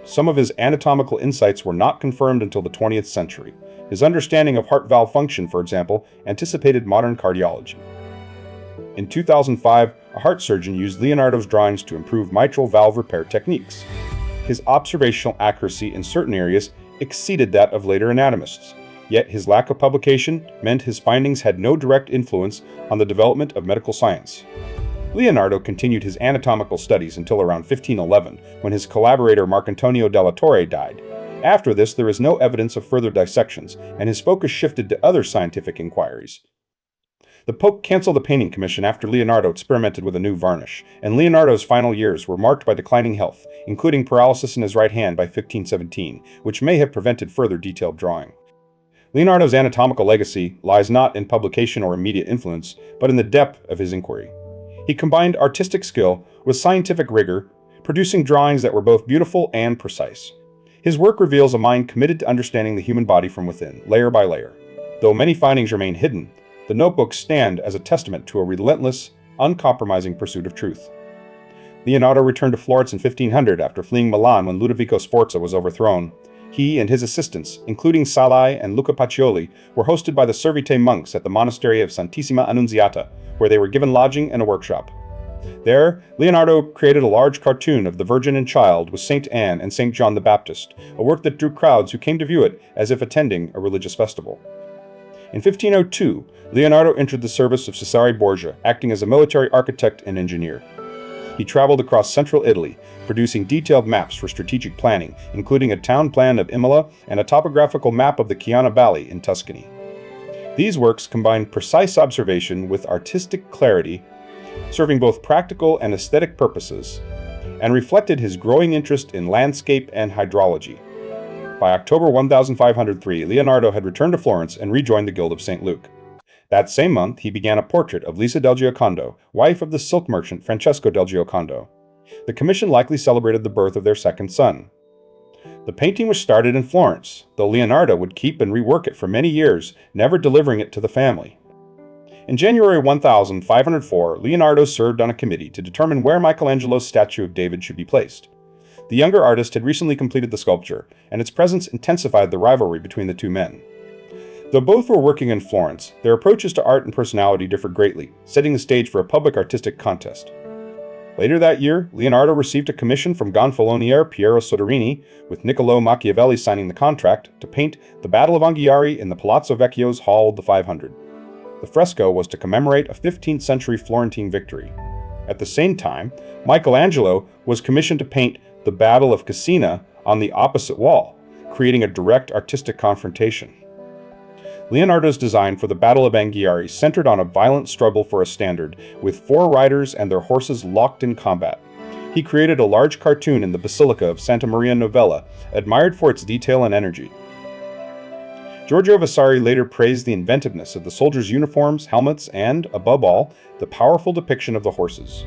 Some of his anatomical insights were not confirmed until the 20th century. His understanding of heart valve function, for example, anticipated modern cardiology. In 2005, a heart surgeon used Leonardo's drawings to improve mitral valve repair techniques. His observational accuracy in certain areas exceeded that of later anatomists, yet his lack of publication meant his findings had no direct influence on the development of medical science. Leonardo continued his anatomical studies until around 1511, when his collaborator Marcantonio della Torre died. After this, there is no evidence of further dissections, and his focus shifted to other scientific inquiries. The Pope canceled the painting commission after Leonardo experimented with a new varnish, and Leonardo's final years were marked by declining health, including paralysis in his right hand by 1517, which may have prevented further detailed drawing. Leonardo's anatomical legacy lies not in publication or immediate influence, but in the depth of his inquiry. He combined artistic skill with scientific rigor, producing drawings that were both beautiful and precise. His work reveals a mind committed to understanding the human body from within, layer by layer. Though many findings remain hidden, the notebooks stand as a testament to a relentless, uncompromising pursuit of truth. Leonardo returned to Florence in 1500 after fleeing Milan when Ludovico Sforza was overthrown. He and his assistants, including Salai and Luca Pacioli, were hosted by the Servite monks at the monastery of Santissima Annunziata, where they were given lodging and a workshop. There, Leonardo created a large cartoon of the Virgin and Child with Saint Anne and Saint John the Baptist, a work that drew crowds who came to view it as if attending a religious festival. In 1502, Leonardo entered the service of Cesare Borgia, acting as a military architect and engineer. He traveled across central Italy, producing detailed maps for strategic planning, including a town plan of Imola and a topographical map of the Chiana Valley in Tuscany. These works combined precise observation with artistic clarity, serving both practical and aesthetic purposes, and reflected his growing interest in landscape and hydrology. By October 1503, Leonardo had returned to Florence and rejoined the Guild of St. Luke. That same month, he began a portrait of Lisa del Giocondo, wife of the silk merchant Francesco del Giocondo. The commission likely celebrated the birth of their second son. The painting was started in Florence, though Leonardo would keep and rework it for many years, never delivering it to the family. In January 1504, Leonardo served on a committee to determine where Michelangelo's statue of David should be placed. The younger artist had recently completed the sculpture, and its presence intensified the rivalry between the two men. Though both were working in Florence, their approaches to art and personality differed greatly, setting the stage for a public artistic contest. Later that year, Leonardo received a commission from Gonfalonier Piero Soderini, with Niccolò Machiavelli signing the contract, to paint the Battle of Anghiari in the Palazzo Vecchio's Hall of the 500. The fresco was to commemorate a 15th century Florentine victory. At the same time, Michelangelo was commissioned to paint the Battle of Cassina on the opposite wall, creating a direct artistic confrontation. Leonardo's design for the Battle of Anghiari centered on a violent struggle for a standard, with 4 riders and their horses locked in combat. He created a large cartoon in the Basilica of Santa Maria Novella, admired for its detail and energy. Giorgio Vasari later praised the inventiveness of the soldiers' uniforms, helmets, and, above all, the powerful depiction of the horses.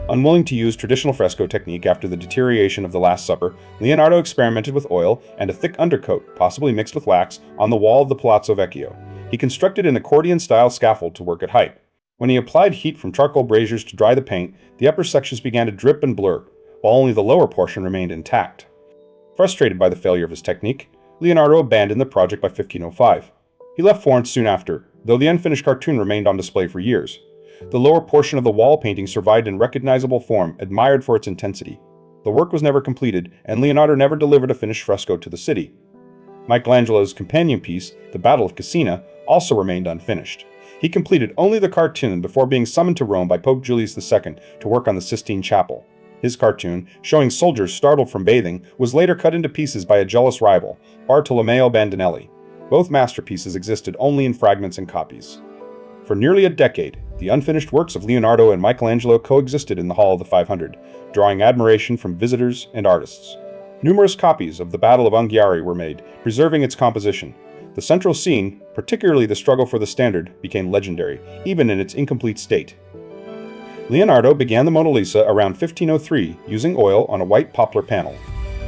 Unwilling to use traditional fresco technique after the deterioration of the Last Supper, Leonardo experimented with oil and a thick undercoat, possibly mixed with wax, on the wall of the Palazzo Vecchio. He constructed an accordion-style scaffold to work at height. When he applied heat from charcoal braziers to dry the paint, the upper sections began to drip and blur, while only the lower portion remained intact. Frustrated by the failure of his technique, Leonardo abandoned the project by 1505. He left Florence soon after, though the unfinished cartoon remained on display for years. The lower portion of the wall painting survived in recognizable form, admired for its intensity. The work was never completed, and Leonardo never delivered a finished fresco to the city. Michelangelo's companion piece, the Battle of Cassina, also remained unfinished. He completed only the cartoon before being summoned to Rome by Pope Julius II to work on the Sistine Chapel. His cartoon, showing soldiers startled from bathing, was later cut into pieces by a jealous rival, Bartolomeo Bandinelli. Both masterpieces existed only in fragments and copies. For nearly a decade, the unfinished works of Leonardo and Michelangelo coexisted in the Hall of the 500, drawing admiration from visitors and artists. Numerous copies of the Battle of Anghiari were made, preserving its composition. The central scene, particularly the struggle for the standard, became legendary, even in its incomplete state. Leonardo began the Mona Lisa around 1503 using oil on a white poplar panel.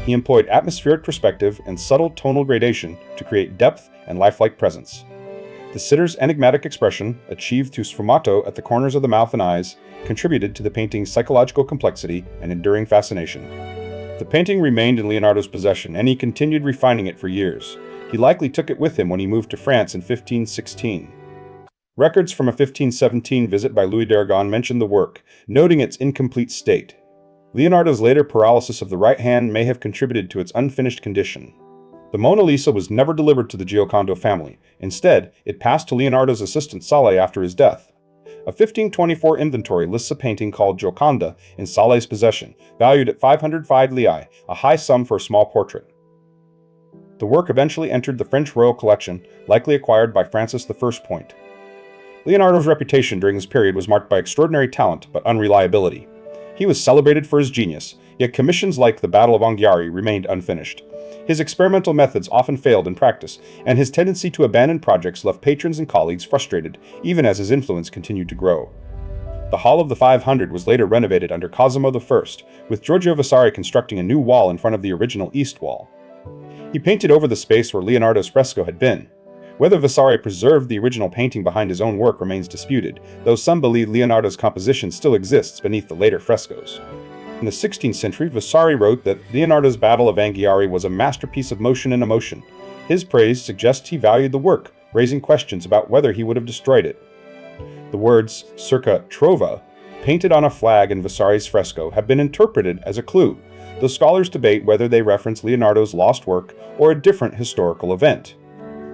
He employed atmospheric perspective and subtle tonal gradation to create depth and lifelike presence. The sitter's enigmatic expression, achieved through sfumato at the corners of the mouth and eyes, contributed to the painting's psychological complexity and enduring fascination. The painting remained in Leonardo's possession, and he continued refining it for years. He likely took it with him when he moved to France in 1516. Records from a 1517 visit by Louis d'Aragon mention the work, noting its incomplete state. Leonardo's later paralysis of the right hand may have contributed to its unfinished condition. The Mona Lisa was never delivered to the Giocondo family. Instead, it passed to Leonardo's assistant Sale after his death. A 1524 inventory lists a painting called Gioconda in Sale's possession, valued at 505 lei, a high sum for a small portrait. The work eventually entered the French royal collection, likely acquired by Francis I Point. Leonardo's reputation during this period was marked by extraordinary talent but unreliability. He was celebrated for his genius, yet commissions like the Battle of Anghiari remained unfinished. His experimental methods often failed in practice, and his tendency to abandon projects left patrons and colleagues frustrated, even as his influence continued to grow. The Hall of the 500 was later renovated under Cosimo I, with Giorgio Vasari constructing a new wall in front of the original east wall. He painted over the space where Leonardo's fresco had been. Whether Vasari preserved the original painting behind his own work remains disputed, though some believe Leonardo's composition still exists beneath the later frescoes. In the 16th century, Vasari wrote that Leonardo's Battle of Anghiari was a masterpiece of motion and emotion. His praise suggests he valued the work, raising questions about whether he would have destroyed it. The words "circa trova," painted on a flag in Vasari's fresco, have been interpreted as a clue, though scholars debate whether they reference Leonardo's lost work or a different historical event.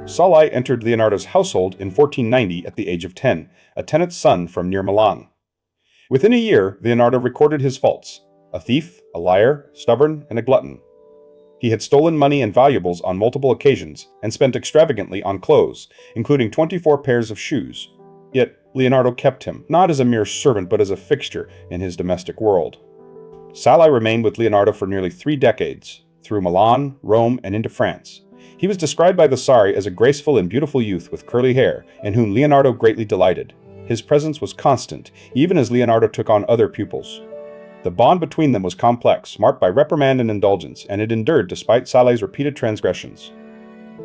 Sale entered Leonardo's household in 1490 at the age of 10, a tenant's son from near Milan. Within a year, Leonardo recorded his faults: a thief, a liar, stubborn, and a glutton. He had stolen money and valuables on multiple occasions and spent extravagantly on clothes, including 24 pairs of shoes. Yet, Leonardo kept him, not as a mere servant but as a fixture in his domestic world. Sale remained with Leonardo for nearly 3 decades, through Milan, Rome, and into France. He was described by Vasari as a graceful and beautiful youth with curly hair, in whom Leonardo greatly delighted. His presence was constant, even as Leonardo took on other pupils. The bond between them was complex, marked by reprimand and indulgence, and it endured despite Sale's repeated transgressions.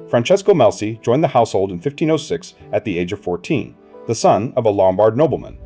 Francesco Melzi joined the household in 1506 at the age of 14, the son of a Lombard nobleman.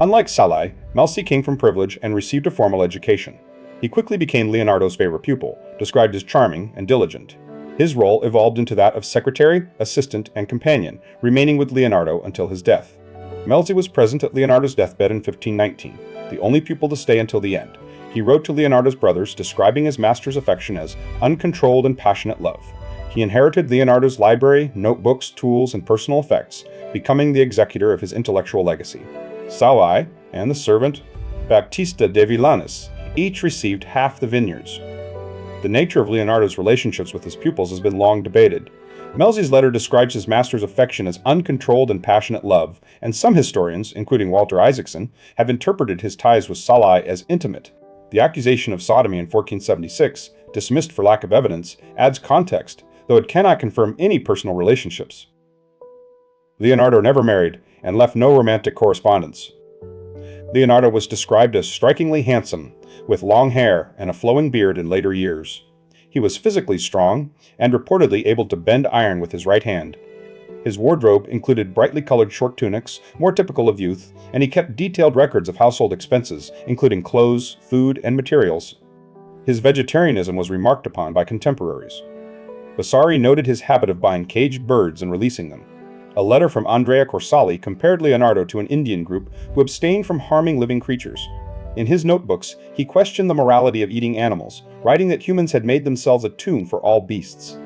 Unlike Sale, Melzi came from privilege and received a formal education. He quickly became Leonardo's favorite pupil, described as charming and diligent. His role evolved into that of secretary, assistant, and companion, remaining with Leonardo until his death. Melzi was present at Leonardo's deathbed in 1519, the only pupil to stay until the end. He wrote to Leonardo's brothers, describing his master's affection as uncontrolled and passionate love. He inherited Leonardo's library, notebooks, tools, and personal effects, becoming the executor of his intellectual legacy. Sale and the servant, Baptista de Villanis, each received half the vineyards. The nature of Leonardo's relationships with his pupils has been long debated. Melzi's letter describes his master's affection as uncontrolled and passionate love, and some historians, including Walter Isaacson, have interpreted his ties with Sale as intimate. The accusation of sodomy in 1476, dismissed for lack of evidence, adds context, though it cannot confirm any personal relationships. Leonardo never married, and left no romantic correspondence. Leonardo was described as strikingly handsome, with long hair and a flowing beard in later years. He was physically strong, and reportedly able to bend iron with his right hand. His wardrobe included brightly colored short tunics, more typical of youth, and he kept detailed records of household expenses, including clothes, food, and materials. His vegetarianism was remarked upon by contemporaries. Vasari noted his habit of buying caged birds and releasing them. A letter from Andrea Corsali compared Leonardo to an Indian group who abstained from harming living creatures. In his notebooks, he questioned the morality of eating animals, writing that humans had made themselves a tomb for all beasts.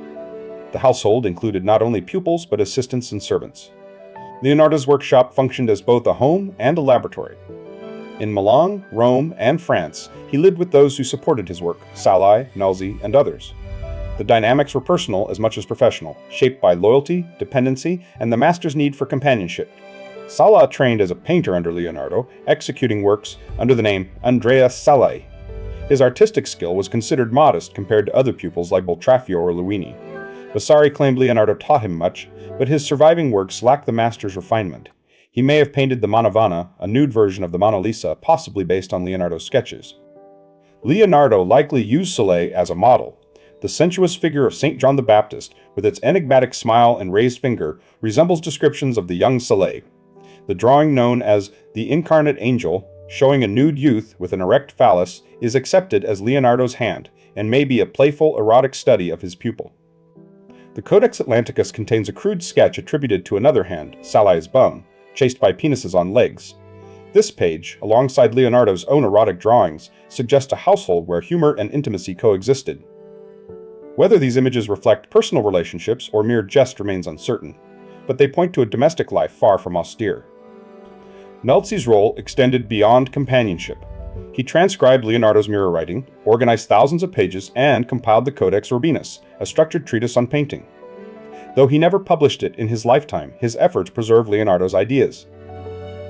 The household included not only pupils but assistants and servants. Leonardo's workshop functioned as both a home and a laboratory. In Milan, Rome, and France, he lived with those who supported his work, Sale, Melzi, and others. The dynamics were personal as much as professional, shaped by loyalty, dependency, and the master's need for companionship. Sala trained as a painter under Leonardo, executing works under the name Andrea Salai. His artistic skill was considered modest compared to other pupils like Boltraffio or Luini. Vasari claimed Leonardo taught him much, but his surviving works lacked the master's refinement. He may have painted the Manavana, a nude version of the Mona Lisa, possibly based on Leonardo's sketches. Leonardo likely used Soleil as a model. The sensuous figure of St. John the Baptist, with its enigmatic smile and raised finger, resembles descriptions of the young Soleil. The drawing known as the Incarnate Angel, showing a nude youth with an erect phallus, is accepted as Leonardo's hand, and may be a playful, erotic study of his pupil. The Codex Atlanticus contains a crude sketch attributed to another hand, Salai's bum, chased by penises on legs. This page, alongside Leonardo's own erotic drawings, suggests a household where humor and intimacy coexisted. Whether these images reflect personal relationships or mere jest remains uncertain, but they point to a domestic life far from austere. Melzi's role extended beyond companionship. He transcribed Leonardo's mirror writing, organized thousands of pages, and compiled the Codex Urbinus, a structured treatise on painting. Though he never published it in his lifetime, his efforts preserve Leonardo's ideas.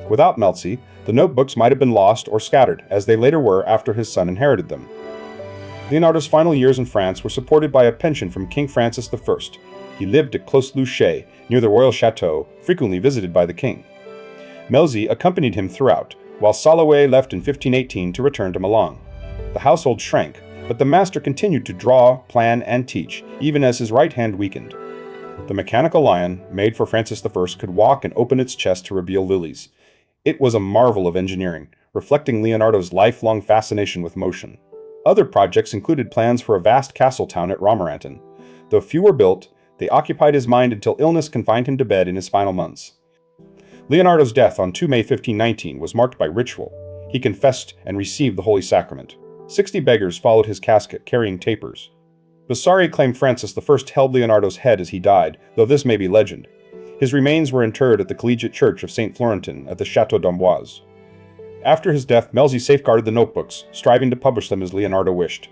Without Melzi, the notebooks might have been lost or scattered, as they later were after his son inherited them. Leonardo's final years in France were supported by a pension from King Francis I. He lived at Clos-Luchet, near the royal chateau, frequently visited by the king. Melzi accompanied him throughout, while Salaway left in 1518 to return to Milan. The household shrank, but the master continued to draw, plan, and teach, even as his right hand weakened. The mechanical lion, made for Francis I, could walk and open its chest to reveal lilies. It was a marvel of engineering, reflecting Leonardo's lifelong fascination with motion. Other projects included plans for a vast castle town at Romorantin. Though few were built, they occupied his mind until illness confined him to bed in his final months. Leonardo's death on 2 May 1519 was marked by ritual. He confessed and received the Holy Sacrament. 60 beggars followed his casket, carrying tapers. Vasari claimed Francis I held Leonardo's head as he died, though this may be legend. His remains were interred at the Collegiate Church of St. Florentin at the Château d'Amboise. After his death, Melzi safeguarded the notebooks, striving to publish them as Leonardo wished.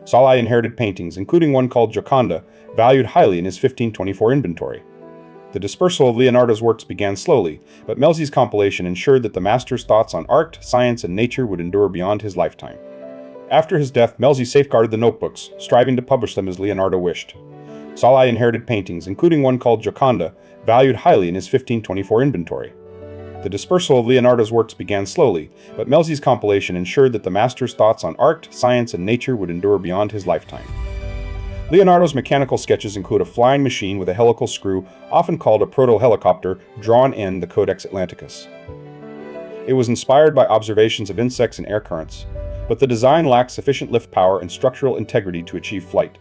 Salai inherited paintings, including one called Gioconda, valued highly in his 1524 inventory. The dispersal of Leonardo's works began slowly, but Melzi's compilation ensured that the master's thoughts on art, science, and nature would endure beyond his lifetime. After his death, Melzi safeguarded the notebooks, striving to publish them as Leonardo wished. Salai inherited paintings, including one called Gioconda, valued highly in his 1524 inventory. The dispersal of Leonardo's works began slowly, but Melzi's compilation ensured that the master's thoughts on art, science, and nature would endure beyond his lifetime. Leonardo's mechanical sketches include a flying machine with a helical screw, often called a proto-helicopter, drawn in the Codex Atlanticus. It was inspired by observations of insects and air currents, but the design lacked sufficient lift power and structural integrity to achieve flight.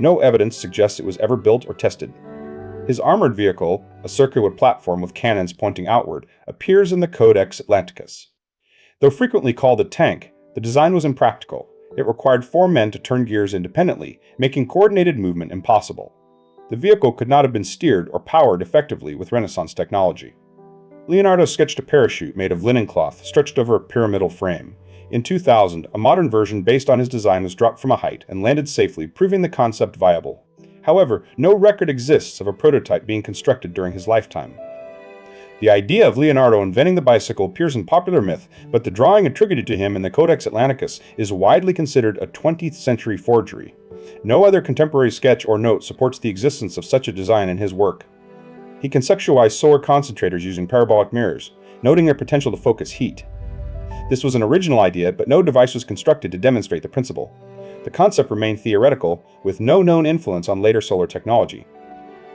No evidence suggests it was ever built or tested. His armored vehicle, a circular platform with cannons pointing outward, appears in the Codex Atlanticus. Though frequently called a tank, the design was impractical. It required 4 men to turn gears independently, making coordinated movement impossible. The vehicle could not have been steered or powered effectively with Renaissance technology. Leonardo sketched a parachute made of linen cloth stretched over a pyramidal frame. In 2000, a modern version based on his design was dropped from a height and landed safely, proving the concept viable. However, no record exists of a prototype being constructed during his lifetime. The idea of Leonardo inventing the bicycle appears in popular myth, but the drawing attributed to him in the Codex Atlanticus is widely considered a 20th century forgery. No other contemporary sketch or note supports the existence of such a design in his work. He conceptualized solar concentrators using parabolic mirrors, noting their potential to focus heat. This was an original idea, but no device was constructed to demonstrate the principle. The concept remained theoretical, with no known influence on later solar technology.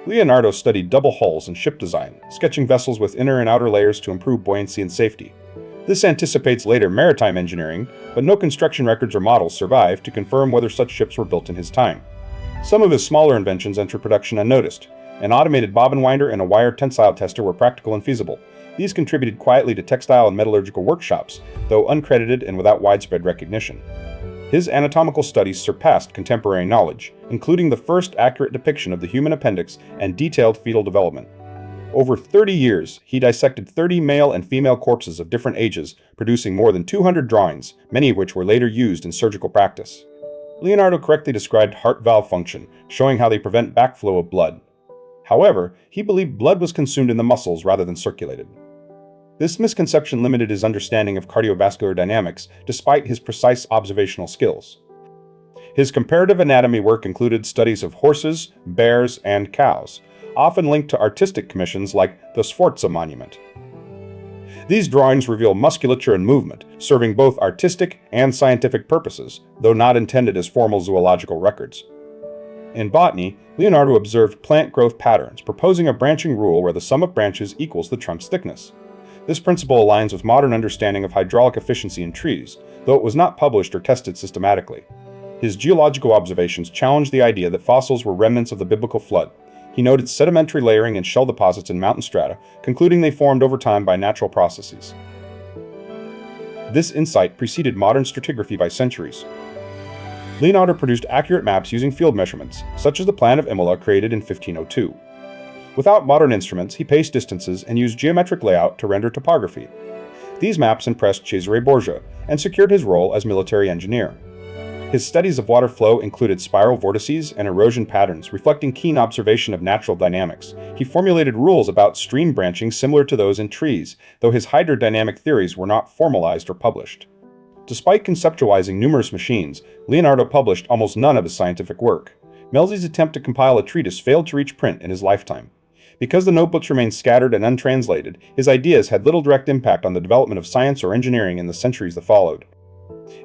Leonardo studied double hulls and ship design, sketching vessels with inner and outer layers to improve buoyancy and safety. This anticipates later maritime engineering, but no construction records or models survive to confirm whether such ships were built in his time. Some of his smaller inventions entered production unnoticed. An automated bobbin winder and a wire tensile tester were practical and feasible. These contributed quietly to textile and metallurgical workshops, though uncredited and without widespread recognition. His anatomical studies surpassed contemporary knowledge, including the first accurate depiction of the human appendix and detailed fetal development. Over 30 years, he dissected 30 male and female corpses of different ages, producing more than 200 drawings, many of which were later used in surgical practice. Leonardo correctly described heart valve function, showing how they prevent backflow of blood. However, he believed blood was consumed in the muscles rather than circulated. This misconception limited his understanding of cardiovascular dynamics, despite his precise observational skills. His comparative anatomy work included studies of horses, bears, and cows, often linked to artistic commissions like the Sforza Monument. These drawings reveal musculature and movement, serving both artistic and scientific purposes, though not intended as formal zoological records. In botany, Leonardo observed plant growth patterns, proposing a branching rule where the sum of branches equals the trunk's thickness. This principle aligns with modern understanding of hydraulic efficiency in trees, though it was not published or tested systematically. His geological observations challenged the idea that fossils were remnants of the biblical flood. He noted sedimentary layering and shell deposits in mountain strata, concluding they formed over time by natural processes. This insight preceded modern stratigraphy by centuries. Leonardo produced accurate maps using field measurements, such as the plan of Imola created in 1502. Without modern instruments, he paced distances and used geometric layout to render topography. These maps impressed Cesare Borgia and secured his role as military engineer. His studies of water flow included spiral vortices and erosion patterns, reflecting keen observation of natural dynamics. He formulated rules about stream branching similar to those in trees, though his hydrodynamic theories were not formalized or published. Despite conceptualizing numerous machines, Leonardo published almost none of his scientific work. Melzi's attempt to compile a treatise failed to reach print in his lifetime. Because the notebooks remained scattered and untranslated, his ideas had little direct impact on the development of science or engineering in the centuries that followed.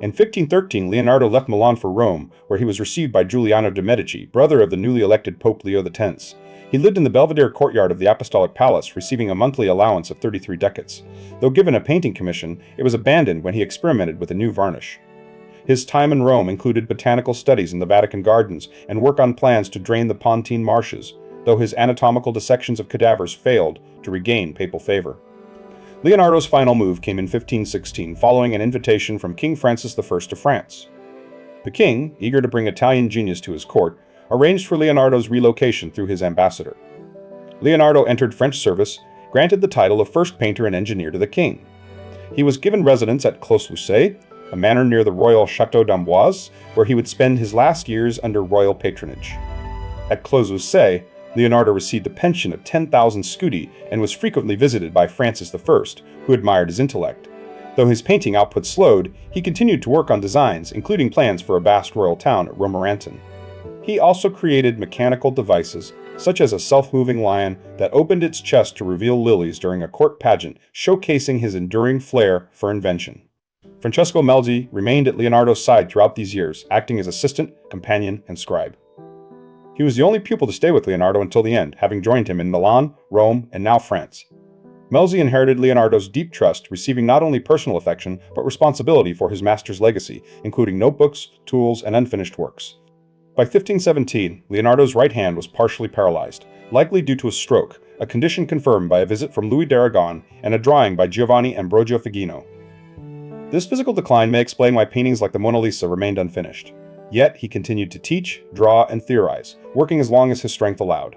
In 1513, Leonardo left Milan for Rome, where he was received by Giuliano de' Medici, brother of the newly elected Pope Leo X. He lived in the Belvedere courtyard of the Apostolic Palace, receiving a monthly allowance of 33 ducats. Though given a painting commission, it was abandoned when he experimented with a new varnish. His time in Rome included botanical studies in the Vatican gardens and work on plans to drain the Pontine marshes, though his anatomical dissections of cadavers failed to regain papal favor. Leonardo's final move came in 1516, following an invitation from King Francis I of France. The king, eager to bring Italian genius to his court, arranged for Leonardo's relocation through his ambassador. Leonardo entered French service, granted the title of first painter and engineer to the king. He was given residence at Clos-Lucé, a manor near the royal Château d'Amboise, where he would spend his last years under royal patronage. At Clos-Lucé, Leonardo received a pension of 10,000 scudi and was frequently visited by Francis I, who admired his intellect. Though his painting output slowed, he continued to work on designs, including plans for a vast royal town at Romorantin. He also created mechanical devices, such as a self-moving lion that opened its chest to reveal lilies during a court pageant, showcasing his enduring flair for invention. Francesco Melzi remained at Leonardo's side throughout these years, acting as assistant, companion, and scribe. He was the only pupil to stay with Leonardo until the end, having joined him in Milan, Rome, and now France. Melzi inherited Leonardo's deep trust, receiving not only personal affection, but responsibility for his master's legacy, including notebooks, tools, and unfinished works. By 1517, Leonardo's right hand was partially paralyzed, likely due to a stroke, a condition confirmed by a visit from Louis d'Aragon and a drawing by Giovanni Ambrogio Figino. This physical decline may explain why paintings like the Mona Lisa remained unfinished. Yet he continued to teach, draw, and theorize, working as long as his strength allowed.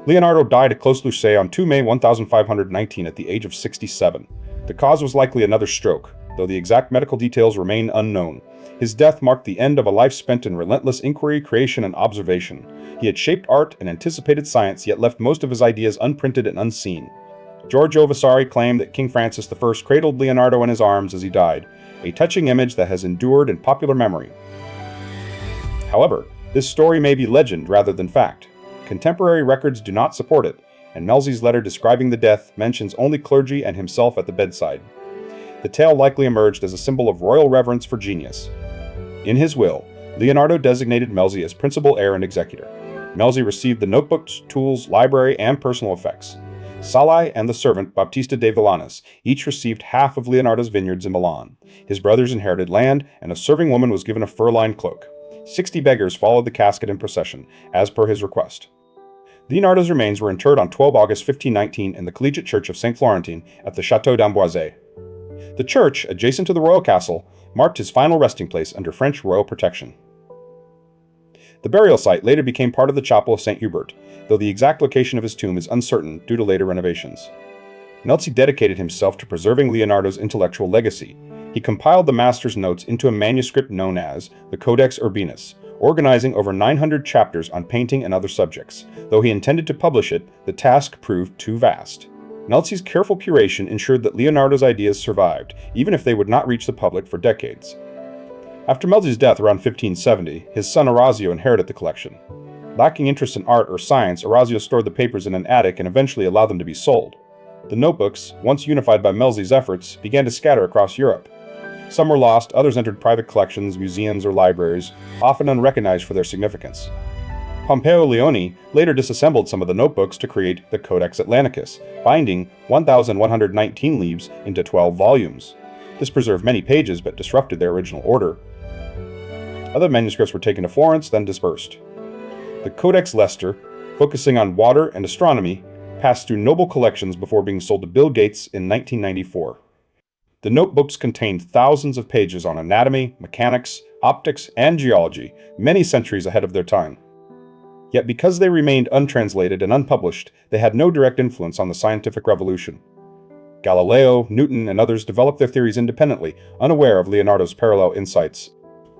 Leonardo died at Clos-Lucé on 2 May 1519 at the age of 67. The cause was likely another stroke, though the exact medical details remain unknown. His death marked the end of a life spent in relentless inquiry, creation, and observation. He had shaped art and anticipated science, yet left most of his ideas unprinted and unseen. Giorgio Vasari claimed that King Francis I cradled Leonardo in his arms as he died, a touching image that has endured in popular memory. However, this story may be legend rather than fact. Contemporary records do not support it, and Melzi's letter describing the death mentions only clergy and himself at the bedside. The tale likely emerged as a symbol of royal reverence for genius. In his will, Leonardo designated Melzi as principal heir and executor. Melzi received the notebooks, tools, library, and personal effects. Salai and the servant Baptista de Villanis each received half of Leonardo's vineyards in Milan. His brothers inherited land, and a serving woman was given a fur-lined cloak. 60 beggars followed the casket in procession, as per his request. Leonardo's remains were interred on 12 August 1519 in the Collegiate Church of St. Florentin at the Château d'Amboise. The church, adjacent to the royal castle, marked his final resting place under French royal protection. The burial site later became part of the chapel of St. Hubert, though the exact location of his tomb is uncertain due to later renovations. Melzi dedicated himself to preserving Leonardo's intellectual legacy. He compiled the master's notes into a manuscript known as the Codex Urbanus, organizing over 900 chapters on painting and other subjects. Though he intended to publish it, the task proved too vast. Melzi's careful curation ensured that Leonardo's ideas survived, even if they would not reach the public for decades. After Melzi's death around 1570, his son Orazio inherited the collection. Lacking interest in art or science, Orazio stored the papers in an attic and eventually allowed them to be sold. The notebooks, once unified by Melzi's efforts, began to scatter across Europe. Some were lost, others entered private collections, museums, or libraries, often unrecognized for their significance. Pompeo Leone later disassembled some of the notebooks to create the Codex Atlanticus, binding 1,119 leaves into 12 volumes. This preserved many pages but disrupted their original order. Other manuscripts were taken to Florence, then dispersed. The Codex Leicester, focusing on water and astronomy, passed through noble collections before being sold to Bill Gates in 1994. The notebooks contained thousands of pages on anatomy, mechanics, optics, and geology, many centuries ahead of their time. Yet because they remained untranslated and unpublished, they had no direct influence on the scientific revolution. Galileo, Newton, and others developed their theories independently, unaware of Leonardo's parallel insights.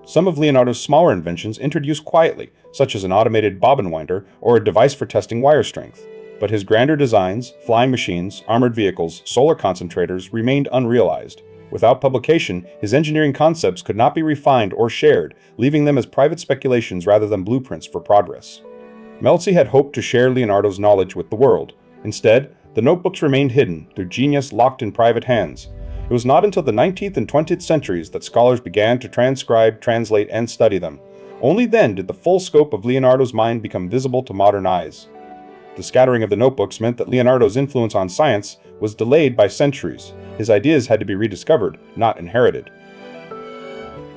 Some of Leonardo's smaller inventions introduced quietly, such as an automated bobbin winder or a device for testing wire strength. But his grander designs, flying machines, armored vehicles, solar concentrators remained unrealized. Without publication, his engineering concepts could not be refined or shared, leaving them as private speculations rather than blueprints for progress. Melzi had hoped to share Leonardo's knowledge with the world. Instead, the notebooks remained hidden, their genius locked in private hands. It was not until the 19th and 20th centuries that scholars began to transcribe, translate, and study them. Only then did the full scope of Leonardo's mind become visible to modern eyes. The scattering of the notebooks meant that Leonardo's influence on science was delayed by centuries. His ideas had to be rediscovered, not inherited.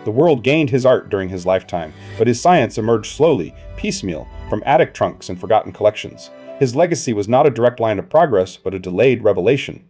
The world gained his art during his lifetime, but his science emerged slowly, piecemeal, from attic trunks and forgotten collections. His legacy was not a direct line of progress, but a delayed revelation.